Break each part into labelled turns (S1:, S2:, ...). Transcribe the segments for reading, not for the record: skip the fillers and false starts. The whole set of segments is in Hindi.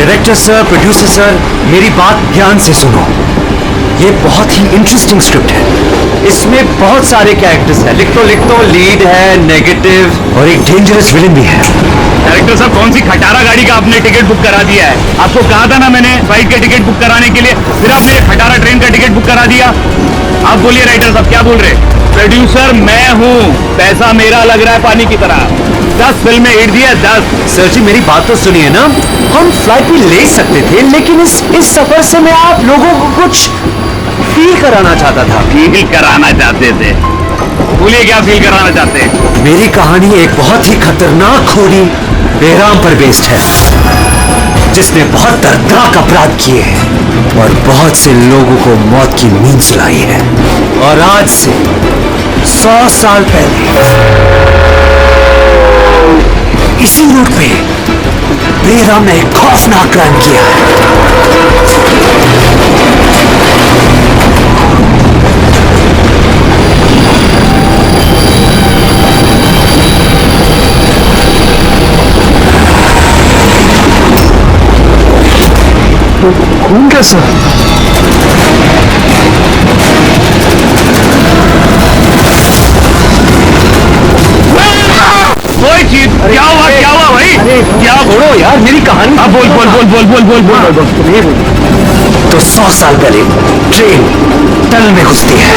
S1: डायरेक्टर सर, प्रोड्यूसर सर, मेरी बात ध्यान से सुनो। ये बहुत ही इंटरेस्टिंग स्क्रिप्ट है। इसमें बहुत सारे कैरेक्टर्स हैं। लिख तो लीड है, नेगेटिव और एक डेंजरस विलेन भी है।
S2: डायरेक्टर साहब, कौन सी खटारा गाड़ी का आपने टिकट बुक करा दिया है? आपको कहा था ना मैंने फ्लाइट का टिकट बुक कराने के लिए, फिर आपने ये खटारा ट्रेन का टिकट बुक करा दिया। आप बोलिए राइटर साहब, क्या बोल रहे? प्रोड्यूसर मैं हूँ, पैसा मेरा लग रहा है पानी की तरह। 10 फिल्में हिट दिया, 10।
S1: सर जी मेरी बात तो सुनिए ना, हम फ्लाइट भी ले सकते थे, लेकिन इस सफर से मैं आप लोगों को कुछ फील कराना चाहता था।
S2: फील कराना चाहते थे? बोलिए क्या फील कराना चाहते हैं?
S1: मेरी कहानी एक बहुत ही खतरनाक खूनी बेराम पर बेस्ड है, जिसने बहुत दर्दनाक अपराध किए हैं और बहुत से लोगों को मौत की नींद सुलाई है। और आज से 100 साल पहले इसी रूट पे बेराम ने एक खौफनाक क्राइम किया है। खून कैसा?
S2: कोई चीज क्या हुआ भाई? क्या
S1: छोड़ो यार मेरी कहानी।
S2: आप बोल।
S1: तो 100 साल पहले ट्रेन टनल में घुसती है।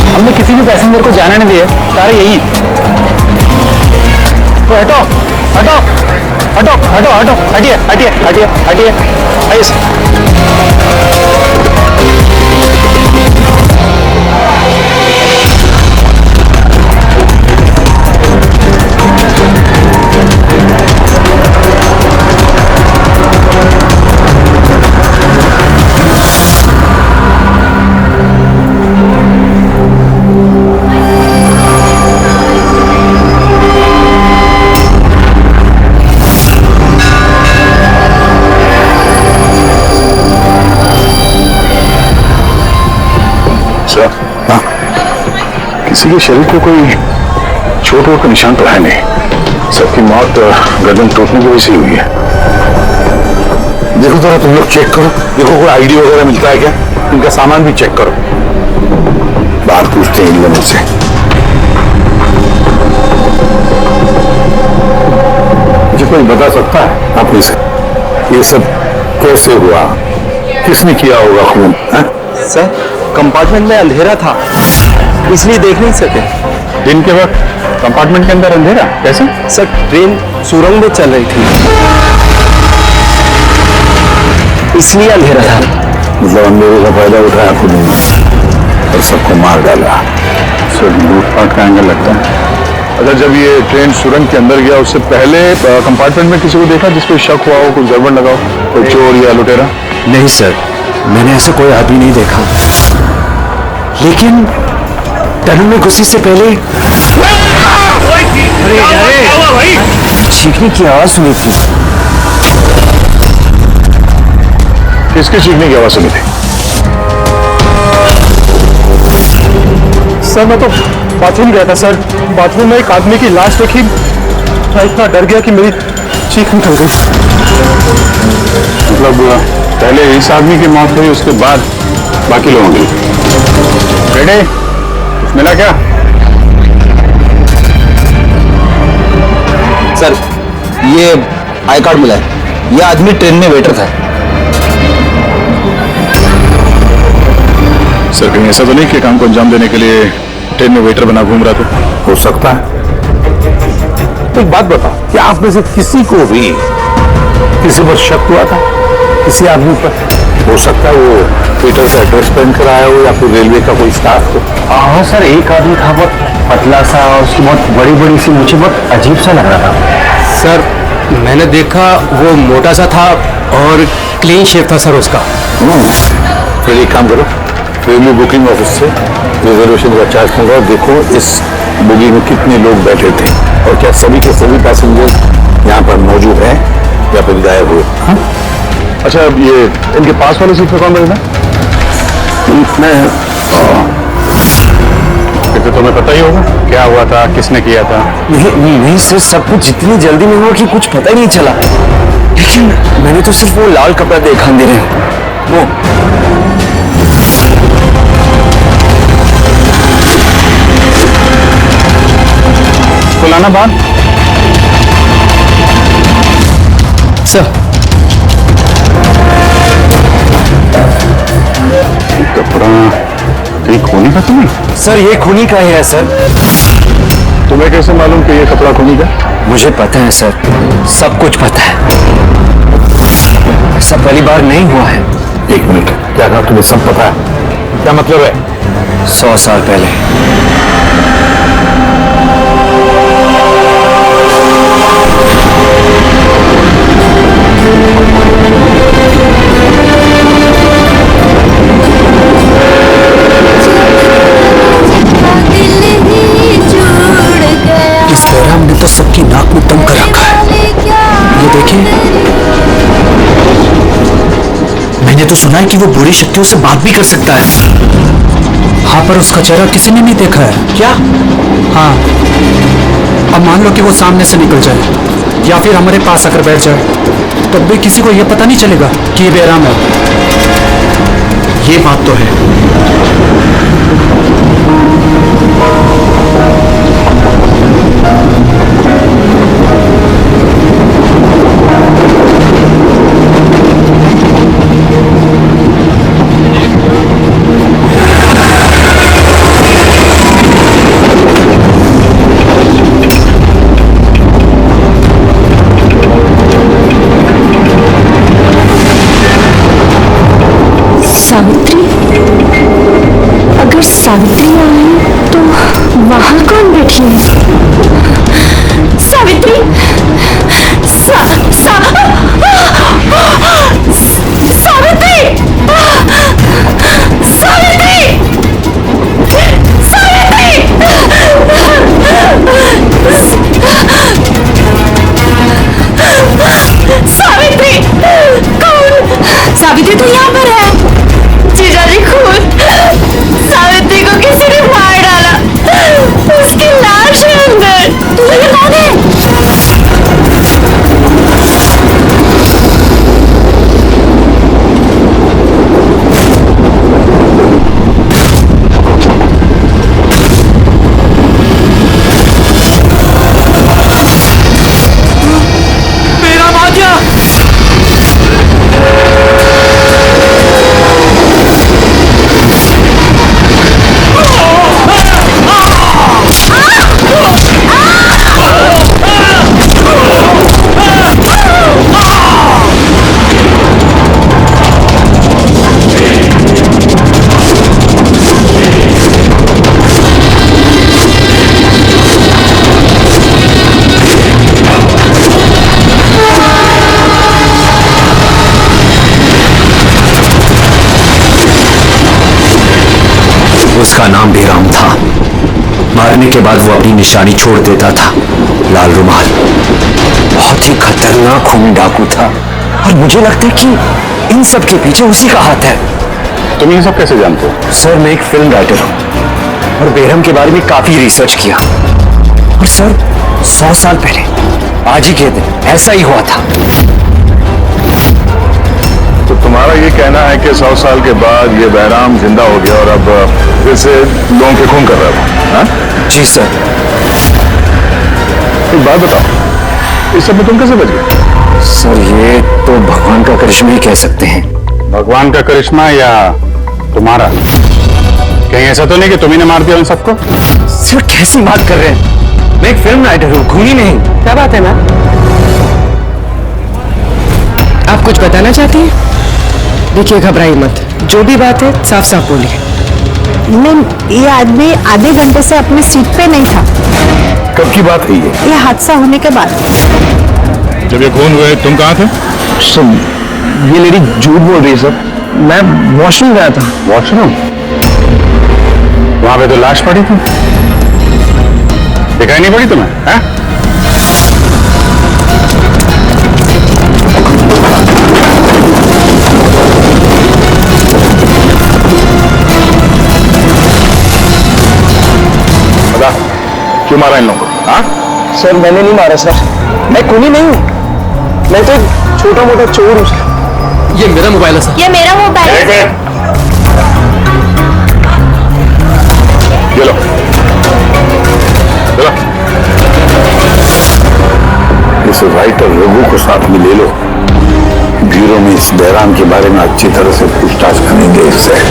S3: हमने किसी भी पैसेंजर को जाने नहीं दिए, सारे यही। तो हटो हटो हटो हटो हटो, हटिए हटिए हटिए हटिए,
S4: किसी के शरीर को कोई चोट वोट का निशान तो है नहीं। सबकी मौत गर्दन टूटने की वजह से हुई है। देखो जरा तुम लोग चेक करो, देखो कोई आईडी वगैरह मिलता है क्या? इनका सामान भी चेक करो। बात पूछते हैं इन लोगों से। मुझे कोई बता सकता है अपने से ये सब कैसे हुआ? किसने किया होगा खून?
S3: सर कंपार्टमेंट में अंधेरा था, इसलिए देख नहीं सके।
S4: दिन के वक्त कंपार्टमेंट के अंदर अंधेरा कैसे?
S3: सर ट्रेन सुरंग में चल रही थी, इसलिए अंधेरा था।
S4: मतलब अंधेरे का फायदा उठाया खुद और सबको मार डाला। सब लूटपाट का एंगल लगता है। अच्छा, जब ये ट्रेन सुरंग के अंदर गया उससे पहले कंपार्टमेंट में किसी को देखा जिसपे शक हुआ हो, कुछ गड़बड़ लगा हो, कोई चोर या लुटेरा?
S1: नहीं सर, मैंने ऐसा कोई आदमी नहीं देखा, लेकिन टनल में घुसी से पहले चीखने की आवाज सुनी थी।
S4: किसके चीखने की आवाज सुनी थी?
S3: सर मैं तो बाथरूम गया था सर, बाथरूम में एक आदमी की लाश देखी, मैं इतना डर गया कि मेरी चीख निकल गई।
S4: मतलब पहले इस आदमी की मौत हुई, उसके बाद बाकी लोगों की। बेटे कुछ मिला क्या?
S3: सर ये आई कार्ड मिला है, ये आदमी ट्रेन में वेटर था।
S4: सर कहीं ऐसा तो नहीं कि काम को अंजाम देने के लिए ट्रेन में वेटर बना घूम रहा था? हो सकता है। तो एक बात बता, क्या आप में से किसी को भी किसी पर शक हुआ था? किसी आदमी पर? हो सकता है वो वेटर से एड्रेस पहन कर आया हो या फिर रेलवे का कोई स्टाफ हो।
S1: हाँ सर, एक आदमी था, वो पतला सा और उसकी बहुत बड़ी बड़ी सी मूछें, बहुत अजीब सा लग रहा था।
S3: सर मैंने देखा वो मोटा सा था और क्लीन शेव था सर उसका।
S4: फिर एक काम करो, रेलवे बुकिंग ऑफिस से रिजर्वेशन का चार्ज मंगाओ, देखो इस बोगी में कितने लोग बैठे थे और क्या सभी के सभी पैसेंजर्स यहाँ पर मौजूद हैं या फिर गायब हुए। हाँ? अच्छा, ये इनके पास वाले सीट पे कौन बैठा? मैं तो तुम्हें पता ही होगा क्या हुआ था, किसने किया था।
S1: नहीं सर, सब कुछ जितनी जल्दी में हुआ कि कुछ पता ही नहीं चला, लेकिन मैंने तो सिर्फ वो लाल कपड़ा देखा अंधेरे में। वो
S4: फुलाना बात
S3: सर
S4: कपड़ा कहीं खोने का तुम्हें?
S1: सर ये खूनी का ही है सर।
S4: तुम्हें कैसे मालूम कि ये कपड़ा खोनी का?
S1: मुझे पता है सर, सब कुछ पता है। ऐसा पहली बार नहीं हुआ है।
S4: एक मिनट, क्या कहा? तुम्हें सब पता है? क्या मतलब है?
S1: 100 साल पहले इस बैराम ने तो सबकी नाक में दम कर रखा है। ये देखिए, मैंने तो सुना है कि वो बुरी शक्तियों से बात भी कर सकता है। हाँ, पर उसका चेहरा किसी ने नहीं देखा है। क्या? हाँ, अब मान लो कि वो सामने से निकल जाए या फिर हमारे पास आकर बैठ जाए, तब भी किसी को यह पता नहीं चलेगा कि ये बैराम है। ये बात तो है।
S5: सावित्री, अगर सावित्री आई तो वहां कौन बैठी है? सावित्री, सावित्री, सावित्री, सावित्री, कौन? सावित्री तो यहाँ पर है। जीजाजी खुद सावित्री को किसी ने मार डाला, उसकी लाश है अंदर। तुम्हें ये कौन है?
S1: मेरा भाग्य! उसका नाम बेराम था। मारने के बाद वो अपनी निशानी छोड़ देता था, लाल रुमाल। बहुत ही खतरनाक खूनी डाकू था और मुझे लगता है कि इन सब के पीछे उसी का हाथ है।
S4: तुम ये सब कैसे जानते हो?
S1: सर, मैं एक फिल्म राइटर हूँ और बेरहम के बारे में काफी रिसर्च किया। और सर, 100 साल पहले आज ही के दिन ऐसा ही हुआ था।
S4: तो तुम्हारा ये कहना है कि 100 साल के बाद ये बैराम जिंदा हो गया और अब फिर से लोगों के खून कर रहा था? हाँ?
S1: जी सर।
S4: एक बात बताओ, इस सब में तुम कैसे बच गए?
S1: सर, ये तो भगवान का करिश्मा ही कह सकते हैं।
S4: भगवान का करिश्मा या तुम्हारा? कहीं ऐसा तो नहीं कि तुम्ही ने मार दिया उन सबको?
S1: सर, कैसी बात कर रहे हैं? मैं एक फिल्म राइटर हूँ, खूनी नहीं।
S6: क्या बात है मैम? आप कुछ बताना चाहती हैं? देखिए, घबराइए मत, जो भी बात है साफ साफ बोलिए।
S5: नहीं, ये आदमी आधे घंटे से अपनी सीट पे नहीं था।
S4: कब की बात है ये?
S5: ये हादसा होने के बाद।
S2: जब ये खून हुए तुम कहाँ थे?
S3: सर, ये लेडी झूठ बोल रही है सर। मैं वॉशरूम गया था।
S4: वॉशरूम? वहां पे तो लाश पड़ी थी, दिखाई नहीं पड़ी तुम्हें? है? बता, क्यों मारा इन लोगों को? हाँ?
S3: सर मैंने नहीं मारा सर, मैं खूनी नहीं हूँ, मैं तो एक छोटा मोटा चोर हूँ सर।
S6: ये मेरा मोबाइल है सर।
S5: ये मेरा मोबाइल है।
S4: ये लो, चलो। इस राइटर रघु को साथ में ले लो, ब्यूरो में इस बैराम के बारे में अच्छी तरह से पूछताछ करेंगे इससे।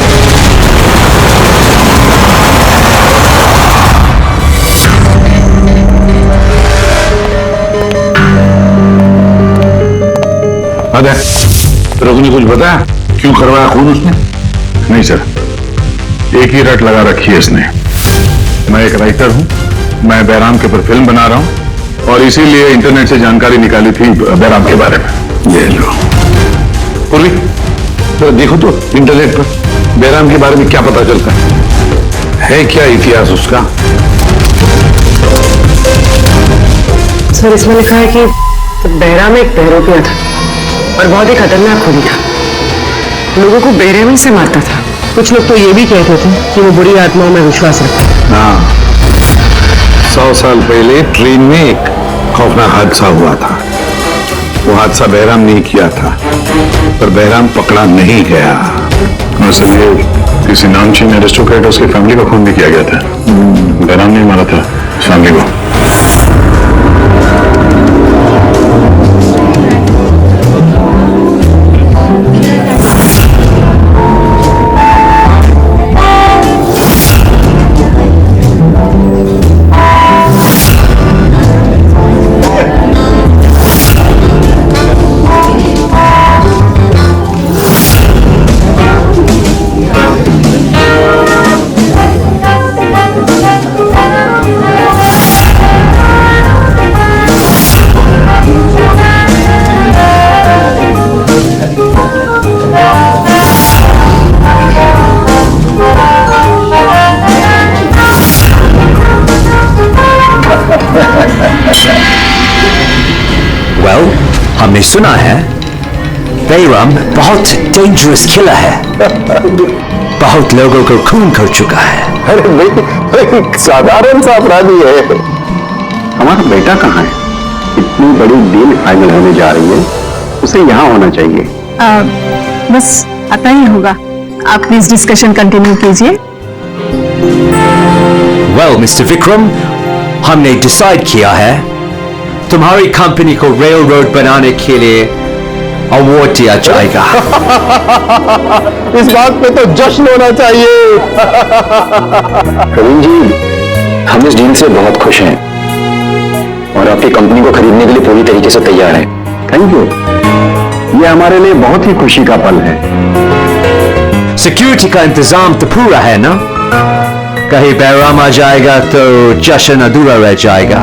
S4: रघु ने कुछ बताया क्यों करवाया खून उसने? नहीं सर, एक ही रट लगा रखी है इसने। मैं एक राइटर हूं, मैं बैराम के ऊपर फिल्म बना रहा हूं और इसीलिए इंटरनेट से जानकारी निकाली थी बैराम के बारे में। ये लो पूर्वी, तो देखो तो इंटरनेट पर बैराम के बारे में क्या पता चलता है क्या इतिहास उसका?
S6: सर इसमें लिखा है कि बहराम एक बहरोपिया था और बहुत ही खतरनाक खूनी था। लोगों को बेरहमी से मारता था। कुछ लोग तो ये भी कहते थे कि वो बुरी आत्माओं में विश्वास रखता।
S4: हाँ, 100 साल पहले ट्रेन में एक खौफनाक हादसा हुआ था। वो हादसा बहराम ने किया था, पर बहराम पकड़ा नहीं गया। असल ये किसी नामचीन एरिस्टोक्रेट उसकी फैमिली का खून भी किया गया था। बहराम ने मारा था फैमिली को।
S1: हमने सुना है बैराम बहुत डेंजरस किलर है, बहुत लोगों को खून कर चुका है।
S4: अरे भाई, साधारण सा अपराधी है। हमारा बेटा कहाँ है? इतनी बड़ी डील फाइनल होने जा रही है, उसे यहाँ होना चाहिए।
S5: बस आता ही होगा। आप प्लीज डिस्कशन कंटिन्यू कीजिए।
S1: वेल मिस्टर विक्रम, हमने डिसाइड किया है तुम्हारी कंपनी को रेल रोड बनाने के लिए अवार्ड दिया जाएगा।
S3: इस बात पे तो जश्न होना चाहिए।
S7: प्रवीण जी, हम इस डील से बहुत खुश हैं और आपकी कंपनी को खरीदने के लिए पूरी तरीके से तैयार हैं।
S4: थैंक यू, ये हमारे लिए बहुत ही खुशी का पल है।
S1: सिक्योरिटी का इंतजाम तो पूरा है ना? कहीं बैराम आ जाएगा तो जश्न अधूरा रह जाएगा।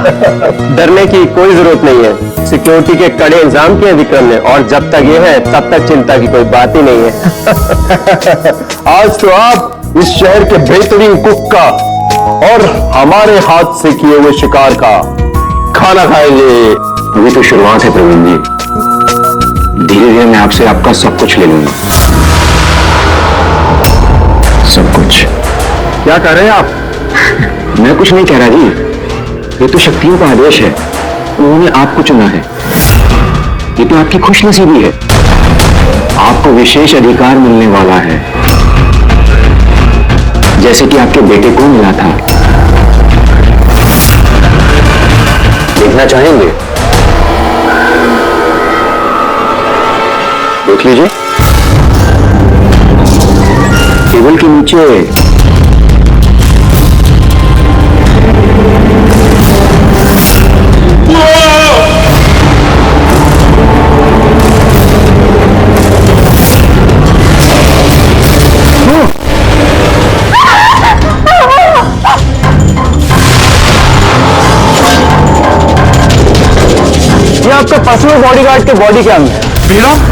S3: डरने की कोई जरूरत नहीं है, सिक्योरिटी के कड़े इंतजाम किए विक्रम ने, और जब तक ये है तब तक चिंता की कोई बात ही नहीं है। आज तो आप इस शहर के बेहतरीन कुक का और हमारे हाथ से किए हुए शिकार का खाना खाएंगे।
S7: अभी तो शुरुआत है प्रवीण जी, धीरे धीरे मैं आपसे आपका सब कुछ ले लूंगा। सब कुछ?
S3: क्या कर रहे हैं आप?
S7: मैं कुछ नहीं कह रहा जी, ये तो शक्तियों का आदेश है, उन्होंने आपको चुना है। ये तो आपकी खुशनसीबी है, आपको विशेष अधिकार मिलने वाला है, जैसे कि आपके बेटे को मिला था। देखना चाहेंगे? देख लीजिए, टेबल के नीचे
S3: आपका पर्सनल बॉडीगार्ड के बॉडी के अंदर
S4: बेराम?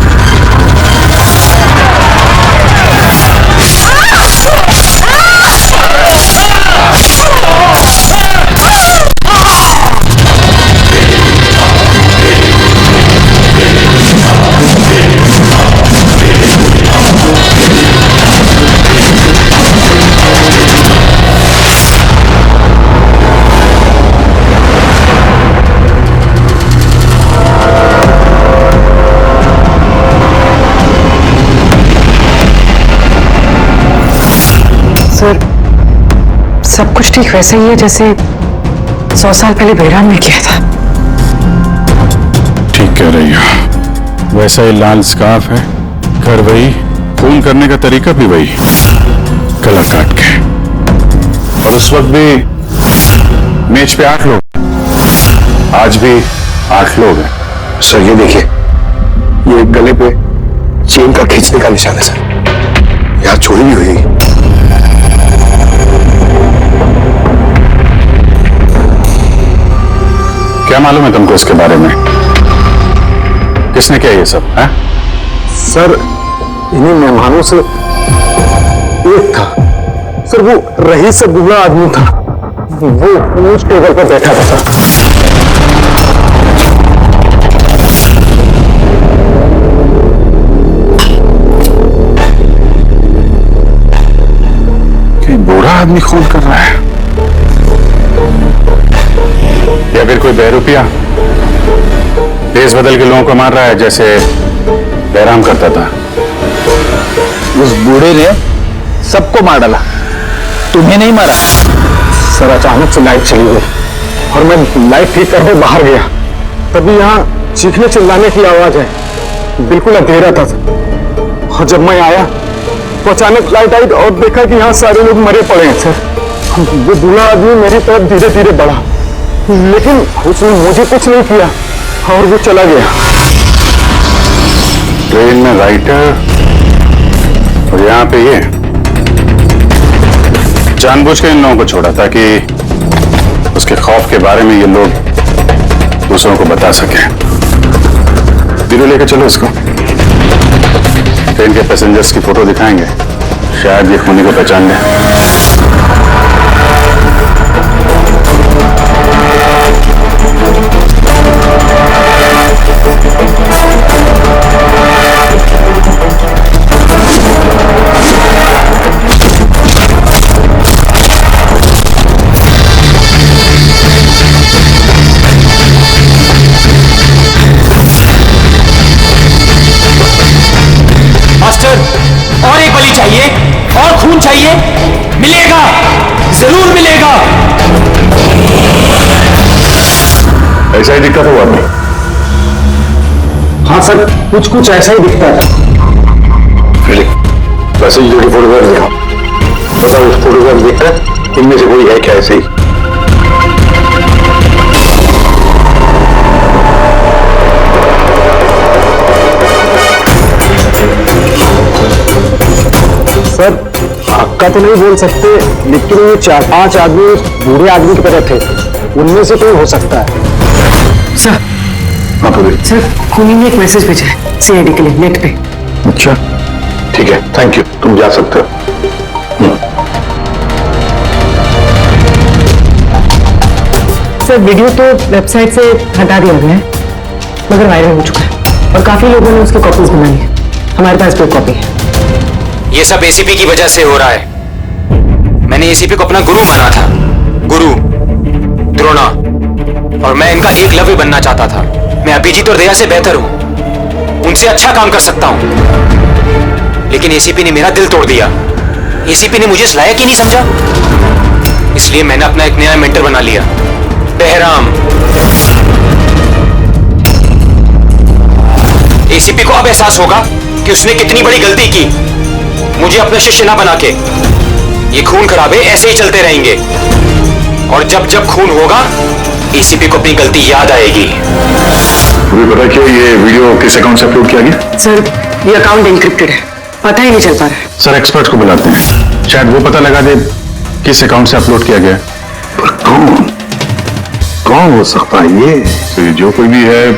S6: सर, सब कुछ ठीक वैसे ही है जैसे 100 साल पहले बहराम ने किया था।
S4: ठीक कह रही हो। वैसा ही लाल स्कार्फ है, घर वही, खून करने का तरीका भी वही, गला काट के। और उस वक्त भी मेज पे 8 लोग, आज भी 8 लोग हैं।
S3: सर ये देखिए, ये गले पे चेन का खींचने का निशान है सर। यहाँ चोरी भी हुई।
S4: क्या मालूम है तुमको इसके बारे में? किसने किया ये सब है?
S3: सर इन्हीं मेहमानों से एक था सर, वो रईस से बूढ़ा आदमी था, वो उस टेबल पर बैठा था सर।
S4: कि बूढ़ा आदमी खून कर रहा है या फिर कोई बहरूपिया देश बदल के लोगों को मार रहा है जैसे बहराम करता था।
S3: उस बूढ़े ने सबको मार डाला, तुम्हें नहीं मारा। सर अचानक से लाइट चली गई और मैं लाइट ठीक करके बाहर गया, तभी यहाँ चीखने चिल्लाने की आवाज है। बिल्कुल अंधेरा था सर, और जब मैं आया तो अचानक लाइट आई और देखा कि यहाँ सारे लोग मरे पड़े हैं सर। वो बूढ़ा आदमी मेरी तरफ धीरे धीरे बढ़ा, लेकिन उसने मुझे कुछ नहीं किया और वो चला गया।
S4: ट्रेन में राइटर और यहाँ पे ये जानबूझ के इन लोगों को छोड़ा ताकि उसके खौफ के बारे में ये लोग दूसरों को बता सके। दिल्ली लेके चलो इसको, ट्रेन के पैसेंजर्स की फोटो दिखाएंगे, शायद ये खूनी को पहचान ले।
S1: मास्टर, और एक बलि चाहिए, और खून चाहिए। मिलेगा, जरूर मिलेगा।
S4: ऐसा ही दिक्कत हुआ नहीं?
S3: हाँ सर, कुछ कुछ ऐसा ही दिखता है।
S4: वैसे ही फोटोग्राफ दिखाओ, बताओ फोटोग्राफ दिख रहा है, इनमें से कोई है क्या ऐसे ही?
S3: सर आपका तो नहीं बोल सकते, लेकिन ये 4-5 आदमी उस बूढ़े आदमी की तरह थे, उनमें से कोई हो सकता है।
S6: सर,
S4: हाँ बोलिए।
S6: सर खूनी ने एक मैसेज भेजा है सीआईडी के लिए नेट पे।
S4: अच्छा ठीक है, थैंक यू, तुम जा सकते हो।
S6: सर वीडियो तो वेबसाइट से हटा दिया गया है, मगर वायरल हो चुका है और काफी लोगों ने उसकी कॉपीज बनाई है। हमारे पास भी कॉपी है।
S1: ये सब एसीपी की वजह से हो रहा है। मैंने एसीपी को अपना गुरु माना था, गुरु द्रोणा, और मैं इनका एकलव्य बनना चाहता था। मैं अभिजीत और दया से बेहतर हूं, उनसे अच्छा काम कर सकता हूं, लेकिन एसीपी ने मेरा दिल तोड़ दिया। एसीपी ने मुझे इस लायक ही नहीं समझा, इसलिए मैंने अपना एक नया मेंटर बना लिया, बहराम। एसीपी को अब एहसास होगा कि उसने कितनी बड़ी गलती की, मुझे अपना शिष्य ना बना के। ये खून खराबे ऐसे ही चलते रहेंगे, और जब जब खून होगा एसीपी को अपनी गलती याद आएगी।
S4: तुम्हें पता क्यों ये वीडियो किस अकाउंट से अपलोड किया गया?
S6: सर ये अकाउंट एन्क्रिप्टेड है, पता ही नहीं चल पा रहा है।
S4: सर एक्सपर्ट को बुलाते हैं, शायद वो पता लगा दे किस अकाउंट से अपलोड किया गया। पर कौन हो सकता है ये? तो जो कोई भी है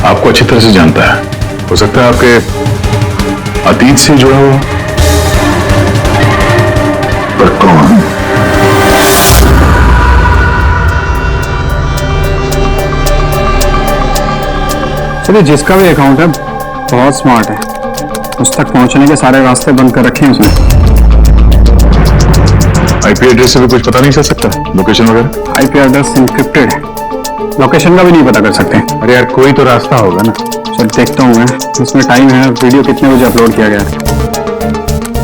S4: आपको अच्छी तरह से जानता है। हो सकता है आपके अतीत से जुड़ा हुआ, पर कौन?
S8: चलिए, जिसका भी अकाउंट है बहुत स्मार्ट है, उस तक पहुंचने के सारे रास्ते बंद कर रखे हैं उसने।
S4: आईपी एड्रेस से भी कुछ पता नहीं चल सकता, लोकेशन वगैरह?
S8: आईपी एड्रेस इंक्रिप्टेड है, लोकेशन का भी नहीं पता कर सकते।
S4: अरे यार, कोई तो रास्ता होगा ना।
S8: चल देखता हूँ मैं, इसमें टाइम है, वीडियो कितने बजे अपलोड किया गया है।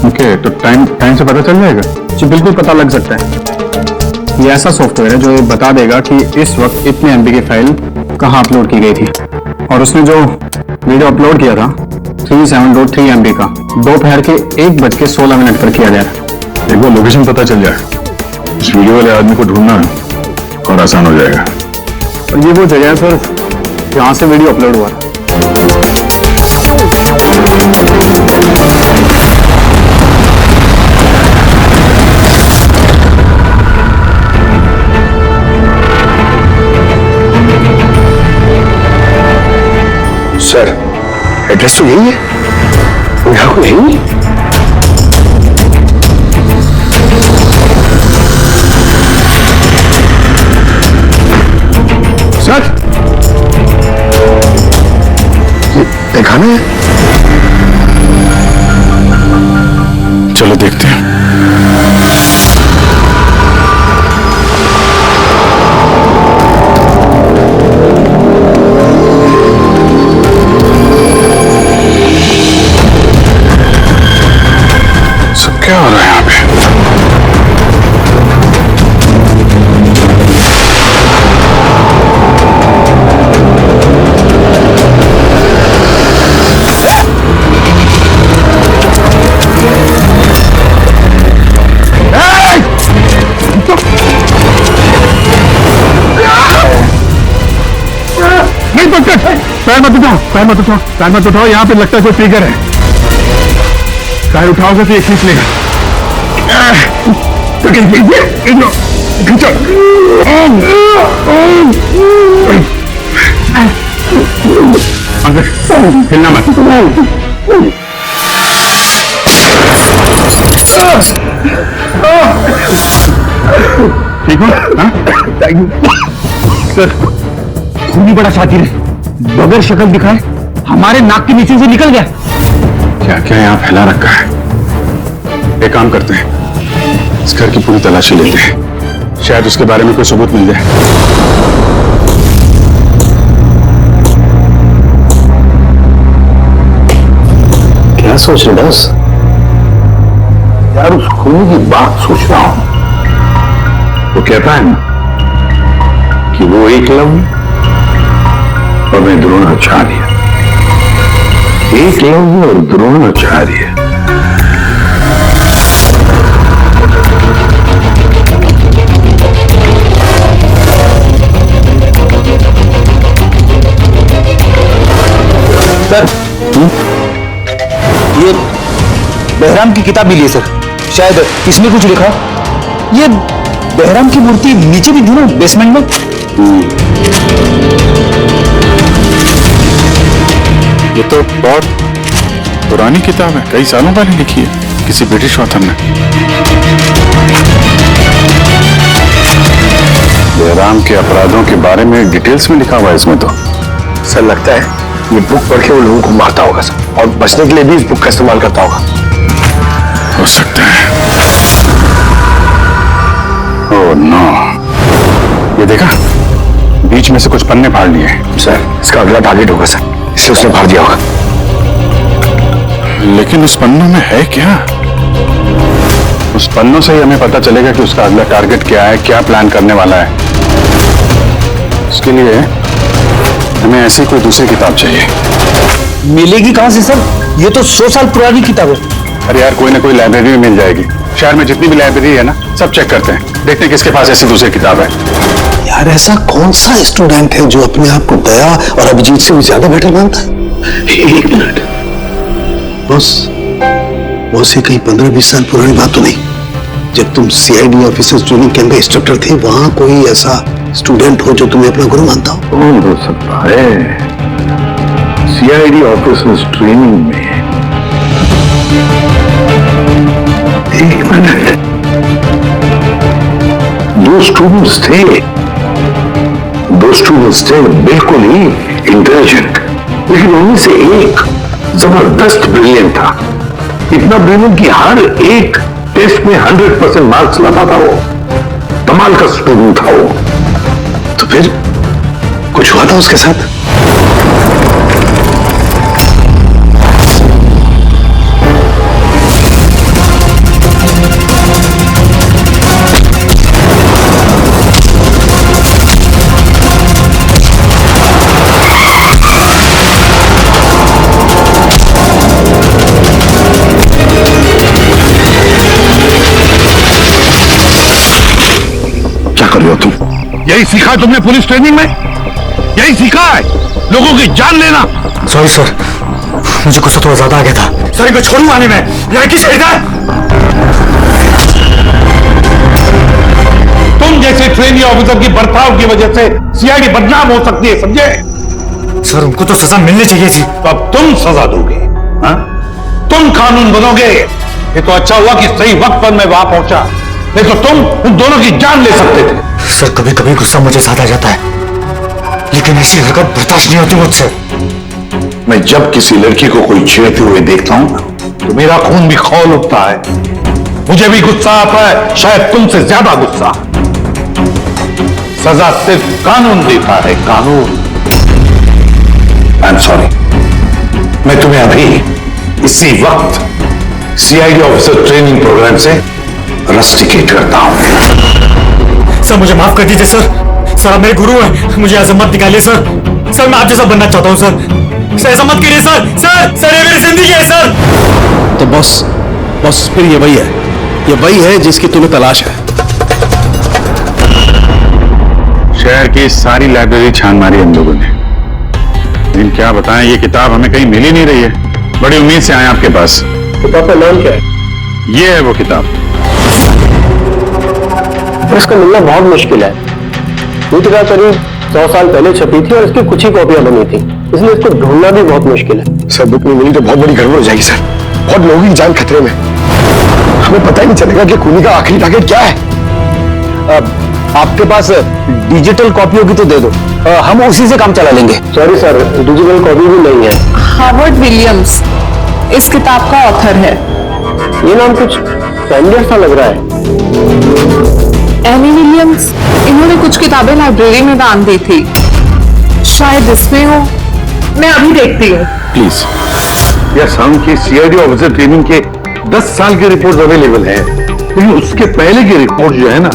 S4: ओके, तो टाइम से पता चल जाएगा?
S8: जी बिल्कुल पता लग सकता है। ये ऐसा सॉफ्टवेयर है जो ये बता देगा कि इस वक्त इतने MB की फाइल कहाँ अपलोड की गई थी, और उसने जो वीडियो अपलोड किया था 37.3 MB का, दोपहर के 1:16 पर किया गया।
S4: एक बार लोकेशन पता चल जाए, इस वीडियो वाले आदमी को ढूंढना और आसान हो जाएगा।
S8: और ये वो जगह है सर जहाँ से वीडियो अपलोड हुआ था।
S3: सर, एड्रेस तो यही है, यहाँ को यही है।
S4: सर,
S3: दिखाना है?
S4: चलो देखते हैं। सब क्या हो रहा है यहाँ पे? पैर मत उठाओ, यहाँ पे लगता है कोई ट्रिगर है। पैर उठाओगे तो ये खींच लेगा। खींचो। हिलना मत। ठीक हो?
S2: सर, खूनी बड़ा शातिर है, बगैर शक्ल दिखाए हमारे नाक के नीचे से निकल गया।
S4: क्या क्या यहाँ फैला रखा है। एक काम करते हैं, इस घर की पूरी तलाशी लेते हैं, शायद उसके बारे में कोई सबूत मिल जाए।
S3: क्या सोच रहे बस? यार, उस खूनी की बात सोच रहा हूं। वो कहता है ना कि वो एकलव्य और मैं द्रोणाचार्य। एकलव्य और द्रोणाचार्य।
S1: सर, ये बहराम की किताब मिली है सर, शायद इसमें कुछ लिखा। ये बहराम की मूर्ति नीचे भी थी ना, बेसमेंट में।
S4: ये तो बहुत पुरानी किताब है, कई सालों पहले लिखी है किसी ब्रिटिश ऑथर ने। बहराम के अपराधों के बारे में डिटेल्स में लिखा हुआ है इसमें तो।
S3: सर, लगता है ये बुक पढ़ के वो लोगों को मारता होगा सर, और बचने के लिए भी इस बुक का इस्तेमाल करता होगा।
S4: हो सकता है। ओह नो, ये देखा, बीच में से कुछ पन्ने फाड़ लिए।
S3: सर, इसका अगला टारगेट होगा सर, इसलिए उसने फाड़ दिया होगा।
S4: लेकिन उस पन्नों में है क्या? उस पन्नों से ही हमें पता चलेगा कि उसका अगला टारगेट क्या है, क्या प्लान करने वाला है। उसके लिए हमें ऐसी कोई दूसरी किताब चाहिए।
S1: मिलेगी कहां से सर? ये तो 100 साल पुरानी किताब है।
S4: अरे यार, कोई ना कोई लाइब्रेरी में मिल जाएगी। शहर में जितनी भी लाइब्रेरी है ना, सब चेक करते हैं, देखते हैं किसके पास ऐसी दूसरी किताब है।
S3: यार, ऐसा कौन सा स्टूडेंट है जो अपने आप को दया और अभिजीत से भी ज्यादा बेटर मानता है? एक मिनट बॉस, ये कहीं 15-20 साल पुरानी बात तो नहीं? जब तुम CID ऑफिसर्स ट्रेनिंग कैंप के इंस्ट्रक्टर थे, वहां कोई ऐसा स्टूडेंट हो जो तुम्हें अपना गुरु मानता हो?
S4: कौन हो सकता है? सीआईडी ऑफिसर्स ट्रेनिंग में 1 मिनट, 2 स्टूडेंट्स थे, 2 स्टूडेंट्स थे बिल्कुल ही इंटेलिजेंट, लेकिन उनमें से एक जबरदस्त ब्रिलियंट था। इतना ब्रिलियंट कि हर एक टेस्ट में 100% मार्क्स लाता था वो। कमाल का स्टूडेंट था वो। तो फिर कुछ हुआ था उसके साथ? क्या कर रहे हो तुम?
S2: यही सीखा है तुमने पुलिस ट्रेनिंग में? यही सीखा है लोगों की जान लेना?
S1: सॉरी सर, मुझे गुस्सा थोड़ा ज्यादा आ गया था। सर इनको छोड़ू आने में, लड़की से इधर।
S2: तुम जैसे ट्रेनी ऑफिसर की बर्ताव की वजह से सीआईडी बदनाम हो सकती है, समझे?
S1: सर उनको तो सजा मिलनी चाहिए थी।
S2: तो अब तुम सजा दोगे? हाँ? तुम कानून बनोगे? ये तो अच्छा हुआ कि सही वक्त पर मैं वहां पहुंचा, नहीं तो तुम उन दोनों की जान ले सकते थे।
S1: सर कभी कभी गुस्सा मुझे ज्यादा आ जाता है, लेकिन ऐसी हरकत बर्दाश्त नहीं होती मुझसे।
S4: मैं जब किसी लड़की को कोई छेड़ते हुए देखता हूं
S2: तो मेरा खून भी खौल उठता है, मुझे भी गुस्सा आता है, शायद तुमसे ज्यादा गुस्सा। सजा सिर्फ कानून देता है, कानून।
S4: आई एम सॉरी, मैं तुम्हें अभी इसी वक्त सीआईडी ऑफिसर ट्रेनिंग प्रोग्राम से रस्टिकेट करता हूं।
S1: सर मुझे माफ कर दीजिए सर। सर आप मेरे गुरु हैं, मुझे ऐसा मत निकालिए सर। सर मैं आप जैसा बनना चाहता हूँ सर। सर ऐसा मत करिए सर। सर सर ये मेरी जिंदगी है सर।
S9: तो बस फिर ये वही है जिसकी तुम्हें तलाश है।
S8: शहर की सारी लाइब्रेरी छान मारी हम लोगों ने, लेकिन क्या बताएं, ये किताब हमें कहीं मिल ही नहीं रही है। बड़ी उम्मीद से आए आपके पास।
S3: किताब का नाम क्या है?
S8: ये है वो किताब।
S3: इसका मिलना बहुत मुश्किल है। ये किताब करीब 100 साल पहले छपी थी और इसकी कुछ ही कॉपियां बनी थी, इसलिए इसको ढूंढना भी बहुत मुश्किल है।
S4: सर बुक नहीं मिली तो बहुत बड़ी गड़बड़ हो जाएगी सर। बहुत लोगों की जान खतरे में, हमें पता ही नहीं चलेगा कि खूनी का आखिरी टारगेट क्या है।
S9: आपके पास डिजिटल कॉपी होगी तो दे दो, हम उसी से काम चला लेंगे।
S3: सॉरी सर, डिजिटल कॉपी भी नहीं है।
S6: हार्वर्ड विलियम्स इस किताब का ऑथर है।
S3: ये नाम कुछ फैमिलियर सा लग रहा है।
S6: एनी विलियम्स, इन्होंने कुछ किताबें लाइब्रेरी में दान दी थी, शायद इसमें हो। मैं अभी देखती हूँ।
S4: प्लीज। यह साउंड की सीआईडी ऑफिसर ट्रेनिंग के 10 साल की रिपोर्ट अवेलेबल है, लेकिन उसके पहले की रिपोर्ट जो है ना,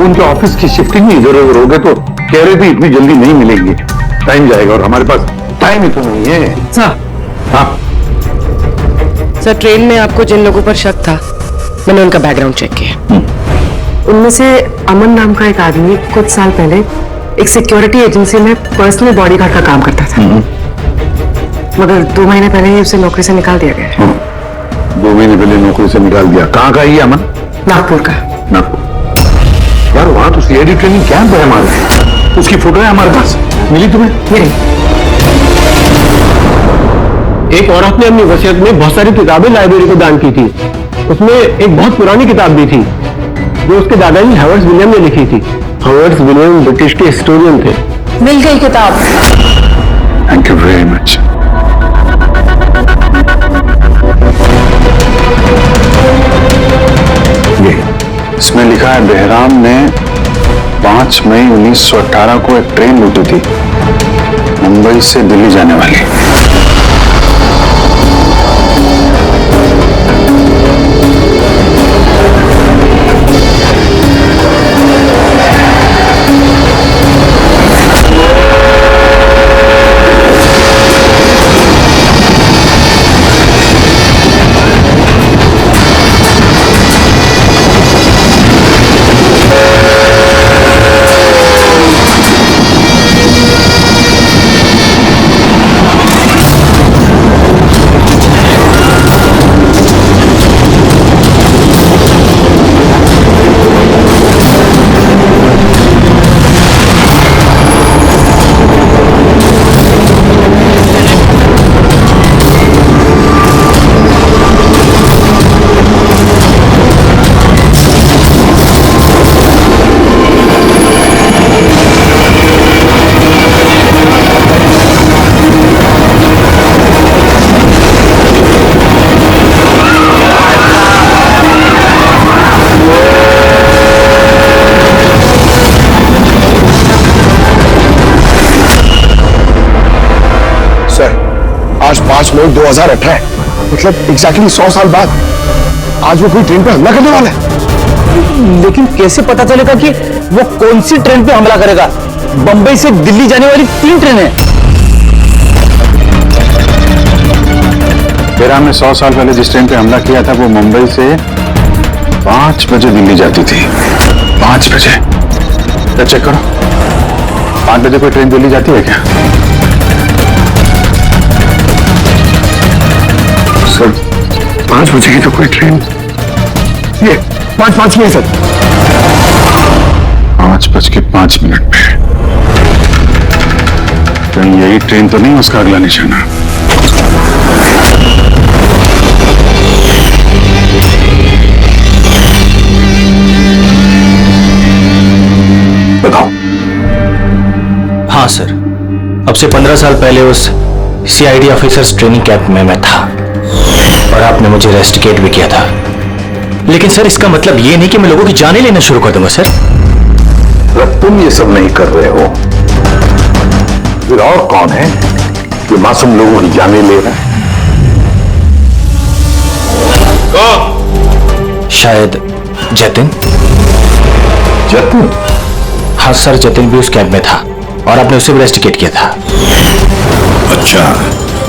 S4: उनके ऑफिस की शिफ्टिंग में इधर उधर हो गए तो कह रहे थे इतनी जल्दी नहीं मिलेंगे, टाइम जाएगा और हमारे पास टाइम ही तो नहीं है।
S6: सर,
S4: हाँ
S6: सर ट्रेन में आपको जिन लोगों पर शक था, मैंने उनका बैकग्राउंड चेक किया। उनमें से अमन नाम का एक आदमी कुछ साल पहले एक सिक्योरिटी एजेंसी में पर्सनल बॉडीगार्ड का काम करता था, मगर 2 महीने पहले ही उसे नौकरी से निकाल दिया गया।
S4: 2 महीने पहले नौकरी से निकाल दिया। कहाँ का ये अमन?
S6: नागपुर का।
S4: नागपुर। यार वहां तो सीआईडी ट्रेनिंग कैंप है हमारे, उसकी फोटो है हमारे पास, मिली तुम्हें?
S6: मिली।
S3: एक औरत ने अपनी वसीयत में बहुत सारी किताबें लाइब्रेरी को दान की थी। उसमें एक बहुत पुरानी किताब भी थी जो उसके दादाजी हावर्ड विलियम ने लिखी थी। हावर्ड विलियम ब्रिटिश के हिस्टोरियन थे।
S6: मिल गई किताब।
S4: Thank you very much. ये इसमें लिखा है बेहराम ने 5 मई 1918 को एक ट्रेन लूटी थी, मुंबई से दिल्ली जाने वाली। आज 5 मई 2018, मतलब एग्जैक्टली 100 साल बाद आज वो कोई ट्रेन पे हमला करने वाला है।
S9: लेकिन कैसे पता चलेगा कि वो कौन सी ट्रेन पे हमला करेगा? बंबई से दिल्ली जाने वाली 3 ट्रेनें।
S8: बेराम ने 100 साल पहले जिस ट्रेन पे हमला किया था वो मुंबई से 5 बजे दिल्ली जाती थी। 5 बजे। चेक करो, 5 बजे कोई ट्रेन दिल्ली जाती है क्या?
S4: सर 5 बजे की तो कोई ट्रेन, ये 5:05 में सर।
S8: 5:05 पे। कहीं यही ट्रेन तो नहीं उसका अगला निशाना?
S4: बताओ।
S1: हाँ सर, अब से 15 साल पहले उस सीआईडी ऑफिसर्स ट्रेनिंग कैंप में मैं था और आपने मुझे रेस्टिकेट भी किया था। लेकिन सर इसका मतलब ये नहीं कि मैं लोगों की जानें लेना शुरू कर दूंगा सर।
S4: अगर तुम ये सब नहीं कर रहे हो फिर और कौन है जो मासूम लोगों की जानें ले रहा है?
S1: शायद जतिन।
S4: जतिन?
S1: हाँ सर, जतिन भी उस कैंप में था और आपने उसे भी रेस्टिकेट किया था।
S10: अच्छा,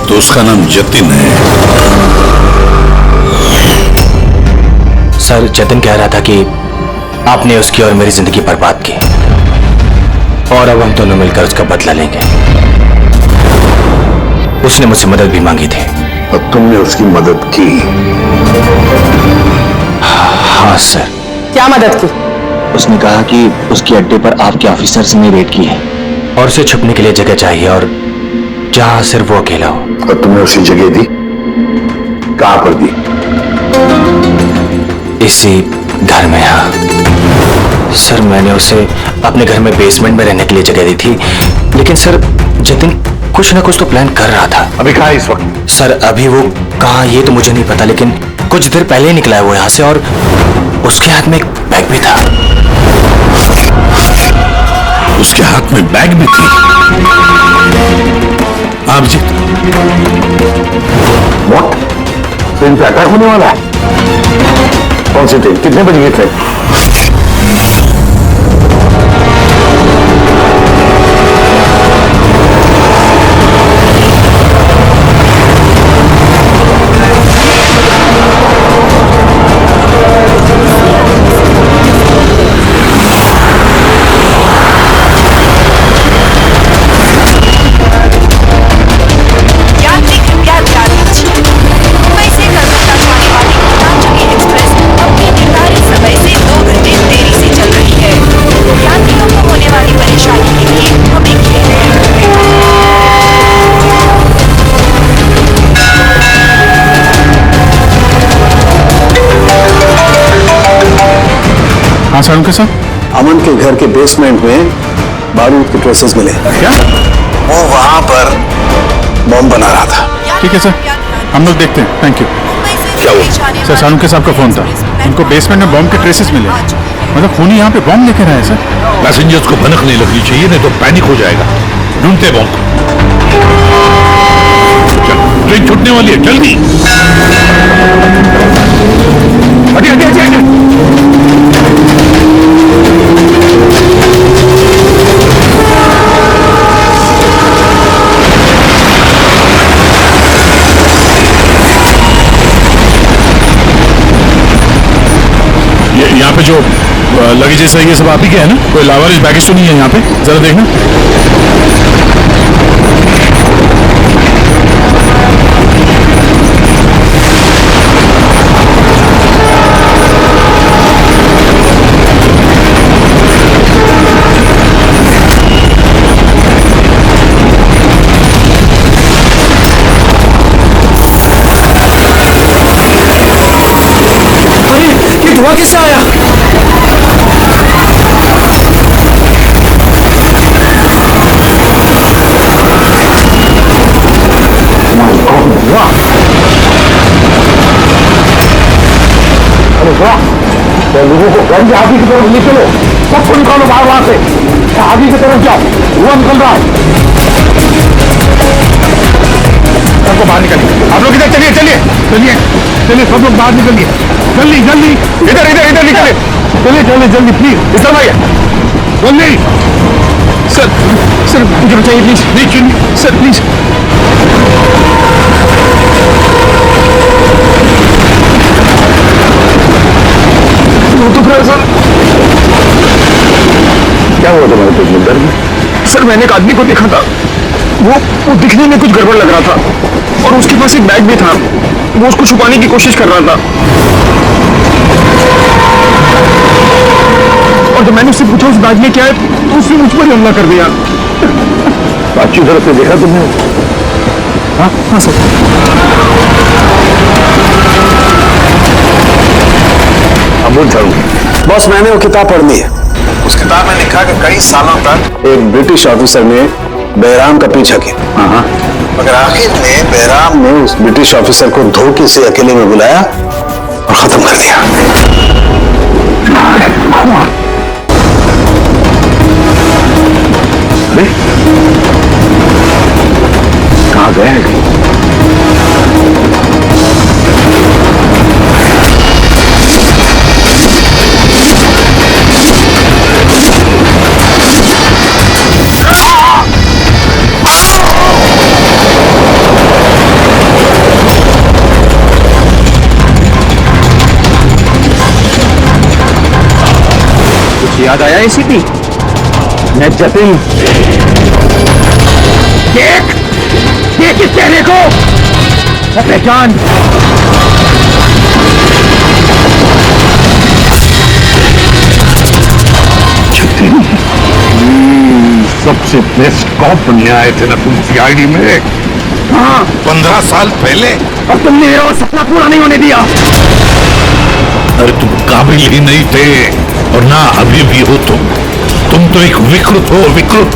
S10: तो उसका नाम जतिन है।
S1: सर जतिन कह रहा था कि आपने उसकी और मेरी जिंदगी बर्बाद की और अब हम दोनों मिलकर उसका बदला लेंगे। उसने मुझसे मदद भी मांगी थी।
S4: अब तुमने उसकी मदद की?
S1: हाँ सर।
S6: क्या मदद की?
S1: उसने कहा कि उसके अड्डे पर आपके ऑफिसर्स ने रेड की है और उसे छुपने के लिए जगह चाहिए और जहां सिर्फ वो अकेला हो।
S4: और तुमने उसे जगह दी? कहां पर दी?
S1: इसी घर में। हाँ सर, मैंने उसे अपने घर में बेसमेंट में रहने के लिए जगह दी थी। लेकिन सर जतिन कुछ ना कुछ तो प्लान कर रहा था।
S4: अभी कहां है इस वक्त?
S1: सर अभी वो कहां ये तो मुझे नहीं पता, लेकिन कुछ देर पहले ही निकला है वो यहाँ से और उसके हाथ में एक बैग भी था।
S10: उसके हाथ में बैग भी थी? आप जी
S4: व्हाट? ट्रेन पे अटैक होने वाला है? कौन सी ट्रेन? कितने बजे की ट्रेन?
S8: हाँ सर, उनके साथ
S4: अमन के घर के बेसमेंट में बारूद के ट्रेसेस मिले।
S8: क्या?
S4: वो वहां पर बम बना रहा था।
S8: ठीक है सर, हम लोग देखते हैं। Thank you.
S4: क्या हुआ?
S8: सर सालुंके के साहब का फोन था, उनको बेसमेंट में बम के ट्रेसेस मिले। मतलब खूनी यहाँ पे बम लेकर आए सर।
S10: पैसेंजर्स को भनक नहीं लगनी चाहिए, नहीं तो पैनिक हो जाएगा। ढूंढते बम। ट्रेन छूटने वाली है, जल्दी। हटिए हटिए हटिए। यहाँ पे जो लगेज है ये सब आप ही के है ना? कोई लावारिस बैगेज तो नहीं है यहाँ पे? जरा देखना।
S1: अरे ये धुआं किससे आया?
S4: तो लोगों को गाड़ी आगे की तरफ ले चलो, सबको निकालो बाहर वहां से। आगे की तरफ जाओ, धुआं निकल रहा है।
S10: सबको बाहर निकलिए। आप लोग इधर चलिए चलिए चलिए चलिए, सब लोग बाहर निकलिए, जल्दी जल्दी, इधर इधर इधर निकलिए, चलिए चलिए जल्दी प्लीज। इस भैया जल्दी। सर सर मुझे बचाइए प्लीज, नहीं चलिए सर प्लीज। तो फिर सर
S4: क्या हुआ तुम्हारे पेट में? दर्द?
S10: सर मैंने एक आदमी को देखा था, वो दिखने में कुछ गड़बड़ लग रहा था और उसके पास एक बैग भी था, वो उसको छुपाने की कोशिश कर रहा था। और जब मैंने उससे पूछा उस बैग में क्या है, तो उसने मुझ पर ही हमला कर दिया।
S4: अच्छी तरह से देखा तुमने?
S10: हाँ हाँ सर।
S4: अमूल झाड़ू
S9: बॉस, मैंने वो किताब पढ़नी है। उस किताब में लिखा कि कई सालों तक एक ब्रिटिश ऑफिसर ने बहराम का पीछा किया, मगर आखिर में बहराम ने उस ब्रिटिश ऑफिसर को धोखे से अकेले में बुलाया और खत्म कर दिया।
S4: अरे कहाँ गए?
S10: याद आया एसीपी? मैं जतिन। देख इस चेहरे को, पहचान।
S4: सबसे बेस्ट कॉप बनने आए थे ना तुम सीआईडी में?
S10: हाँ
S4: 15 साल पहले।
S10: अब तुमने मेरा वो सपना पूरा नहीं होने दिया।
S4: अरे तुम काबिल ही नहीं थे और ना अभी भी हो तुम तो एक विकृत हो, विकृत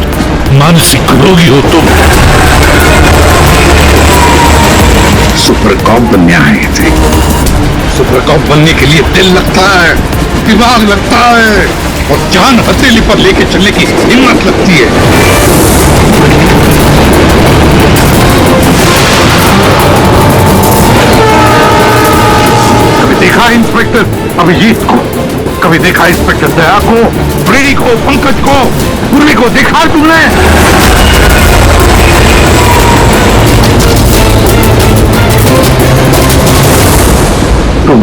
S4: मानसिक रोगी हो तुम। सुपर कॉप बनने आए थे। सुपर कॉप बनने के लिए दिल लगता है, दिमाग लगता है और जान हथेली पर लेके चलने की हिम्मत लगती है। कभी देखा इंस्पेक्टर अभिजीत को? कभी देखा इंस्पेक्टर दया को, ब्रेडी को, पंकज को, पूर्वी को देखा तुमने? तुम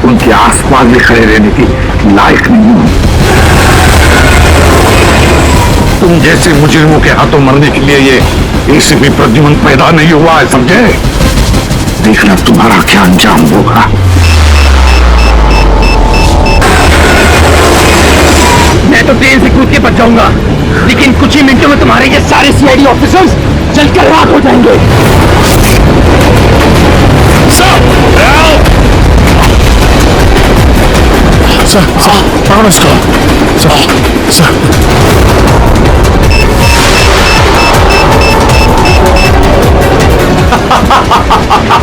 S4: उनके आसपास भी खड़े रहने की लायक नहीं हो। तुम जैसे मुजरिमों के हाथों मरने के लिए ये एसीपी प्रद्युमन पैदा नहीं हुआ है, समझे? देखना तुम्हारा क्या अंजाम होगा।
S10: मैं तो ट्रेन से कूद के बच जाऊंगा, लेकिन कुछ ही मिनटों में तुम्हारे ये सारे सीआईडी ऑफिसर्स जलकर राख हो जाएंगे।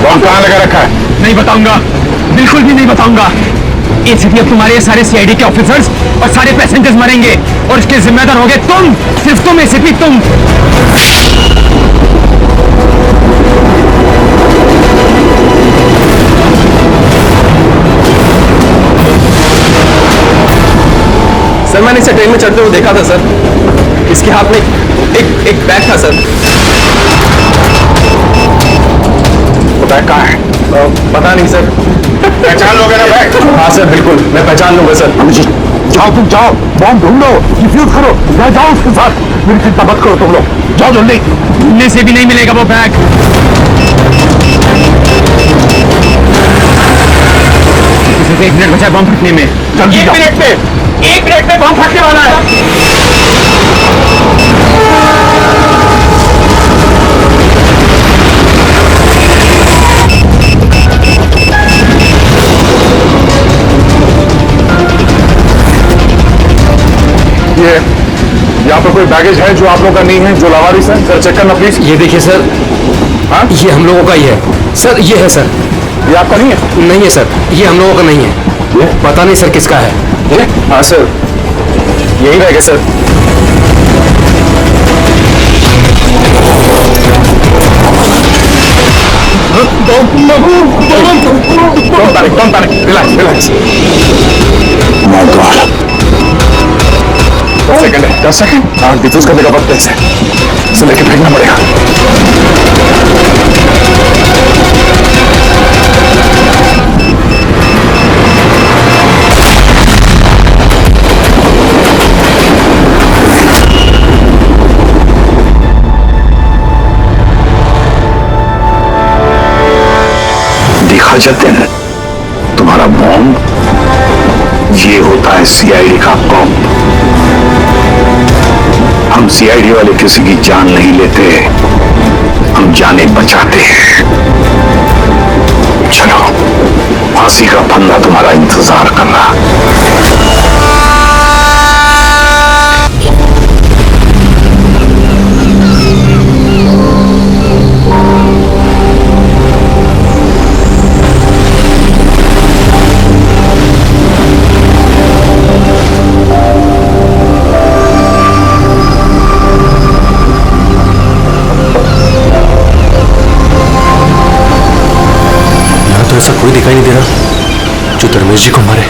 S4: बम कहाँ लगा रखा है?
S10: नहीं बताऊंगा, बिल्कुल भी नहीं बताऊंगा। एसीपी अब तुम्हारे सारे सीआईडी के ऑफिसर्स और सारे पैसेंजर्स मरेंगे और इसके जिम्मेदार होगे तुम, सिर्फ तुम एसीपी, तुम।
S3: सर मैंने इसे ट्रेन में चढ़ते हुए देखा था सर। इसके हाथ में एक बैग था सर।
S4: वो बैग कहाँ है?
S3: पता नहीं सर।
S4: पहचान लोगे ना बैग?
S3: हाँ सर बिल्कुल, मैं पहचान लूंगा सर।
S4: जाओ तुम जाओ, बॉम्ब ढूंढो, डिफ्यूज करो, जाओ उसके साथ। मेरी चिंता मत करो तुम लोग, जाओ जल्दी।
S10: ढूंढने से भी नहीं मिलेगा वो बैग। सिर्फ 1 मिनट बचा है बम फटने में।
S4: जल्दी
S10: एक मिनट में बम फटने वाला है।
S4: यहाँ पर कोई बैगेज है जो आप लोगों का नहीं है, जो लावारिस है? सर चेक करना प्लीज।
S1: ये देखिए सर।
S4: हाँ
S1: ये हम लोगों का ही है सर। ये है सर।
S4: ये आपका नहीं है?
S1: नहीं है सर, ये हम लोगों का नहीं है।
S4: ये
S1: पता नहीं सर किसका है।
S4: ये?
S3: हाँ सर यही रहेगा sir.
S10: Don't panic. Relax.
S4: My God. 10 second. आग डिफ्यूज करने का वक्त कैसे? इसे लेके फेंकना पड़ेगा। देखा जतिन, तुम्हारा बॉम्ब ये होता है सीआईडी का बॉम्ब। हम सीआईडी वाले किसी की जान नहीं लेते, हम जाने बचाते हैं। चलो, फांसी का फंदा तुम्हारा इंतजार कर रहा।
S1: ऐसा कोई दिखाई नहीं दे रहा जो धर्मेश जी को मारे।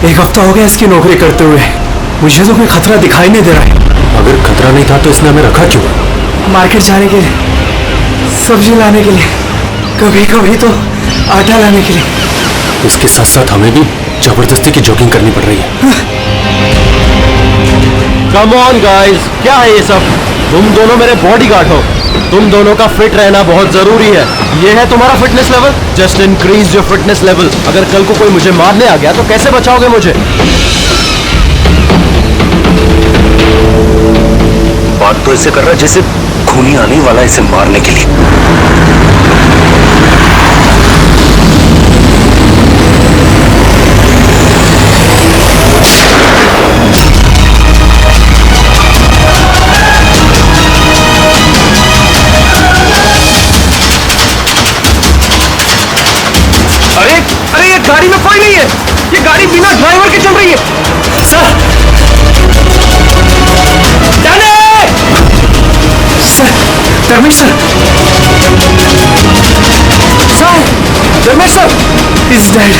S1: 1 हफ्ता हो गया इसकी नौकरी करते हुए, मुझे तो कोई खतरा दिखाई नहीं दे रहा है। अगर खतरा नहीं था तो इसने हमें रखा क्यों? मार्केट जाने के लिए, सब्जी लाने के लिए, कभी कभी तो आटा लाने के लिए। इसके साथ साथ हमें भी जबरदस्ती की जॉगिंग करनी पड़ रही है।
S3: कम ऑन गाइस, क्या है ये सब? तुम दोनों मेरे बॉडीगार्ड हो, तुम दोनों का फिट रहना बहुत जरूरी है। ये है तुम्हारा fitness level? Just increase your fitness level. अगर कल को कोई मुझे मारने आ गया तो कैसे बचाओगे मुझे?
S1: बात तो ऐसे कर रहा है जैसे खूनी आने वाला है इसे मारने के लिए।
S3: अरे ये गाड़ी में कोई नहीं है, ये गाड़ी बिना ड्राइवर के चल रही है। Sir,
S1: Dharmesh sir,
S3: Dharmesh sir
S1: is dead.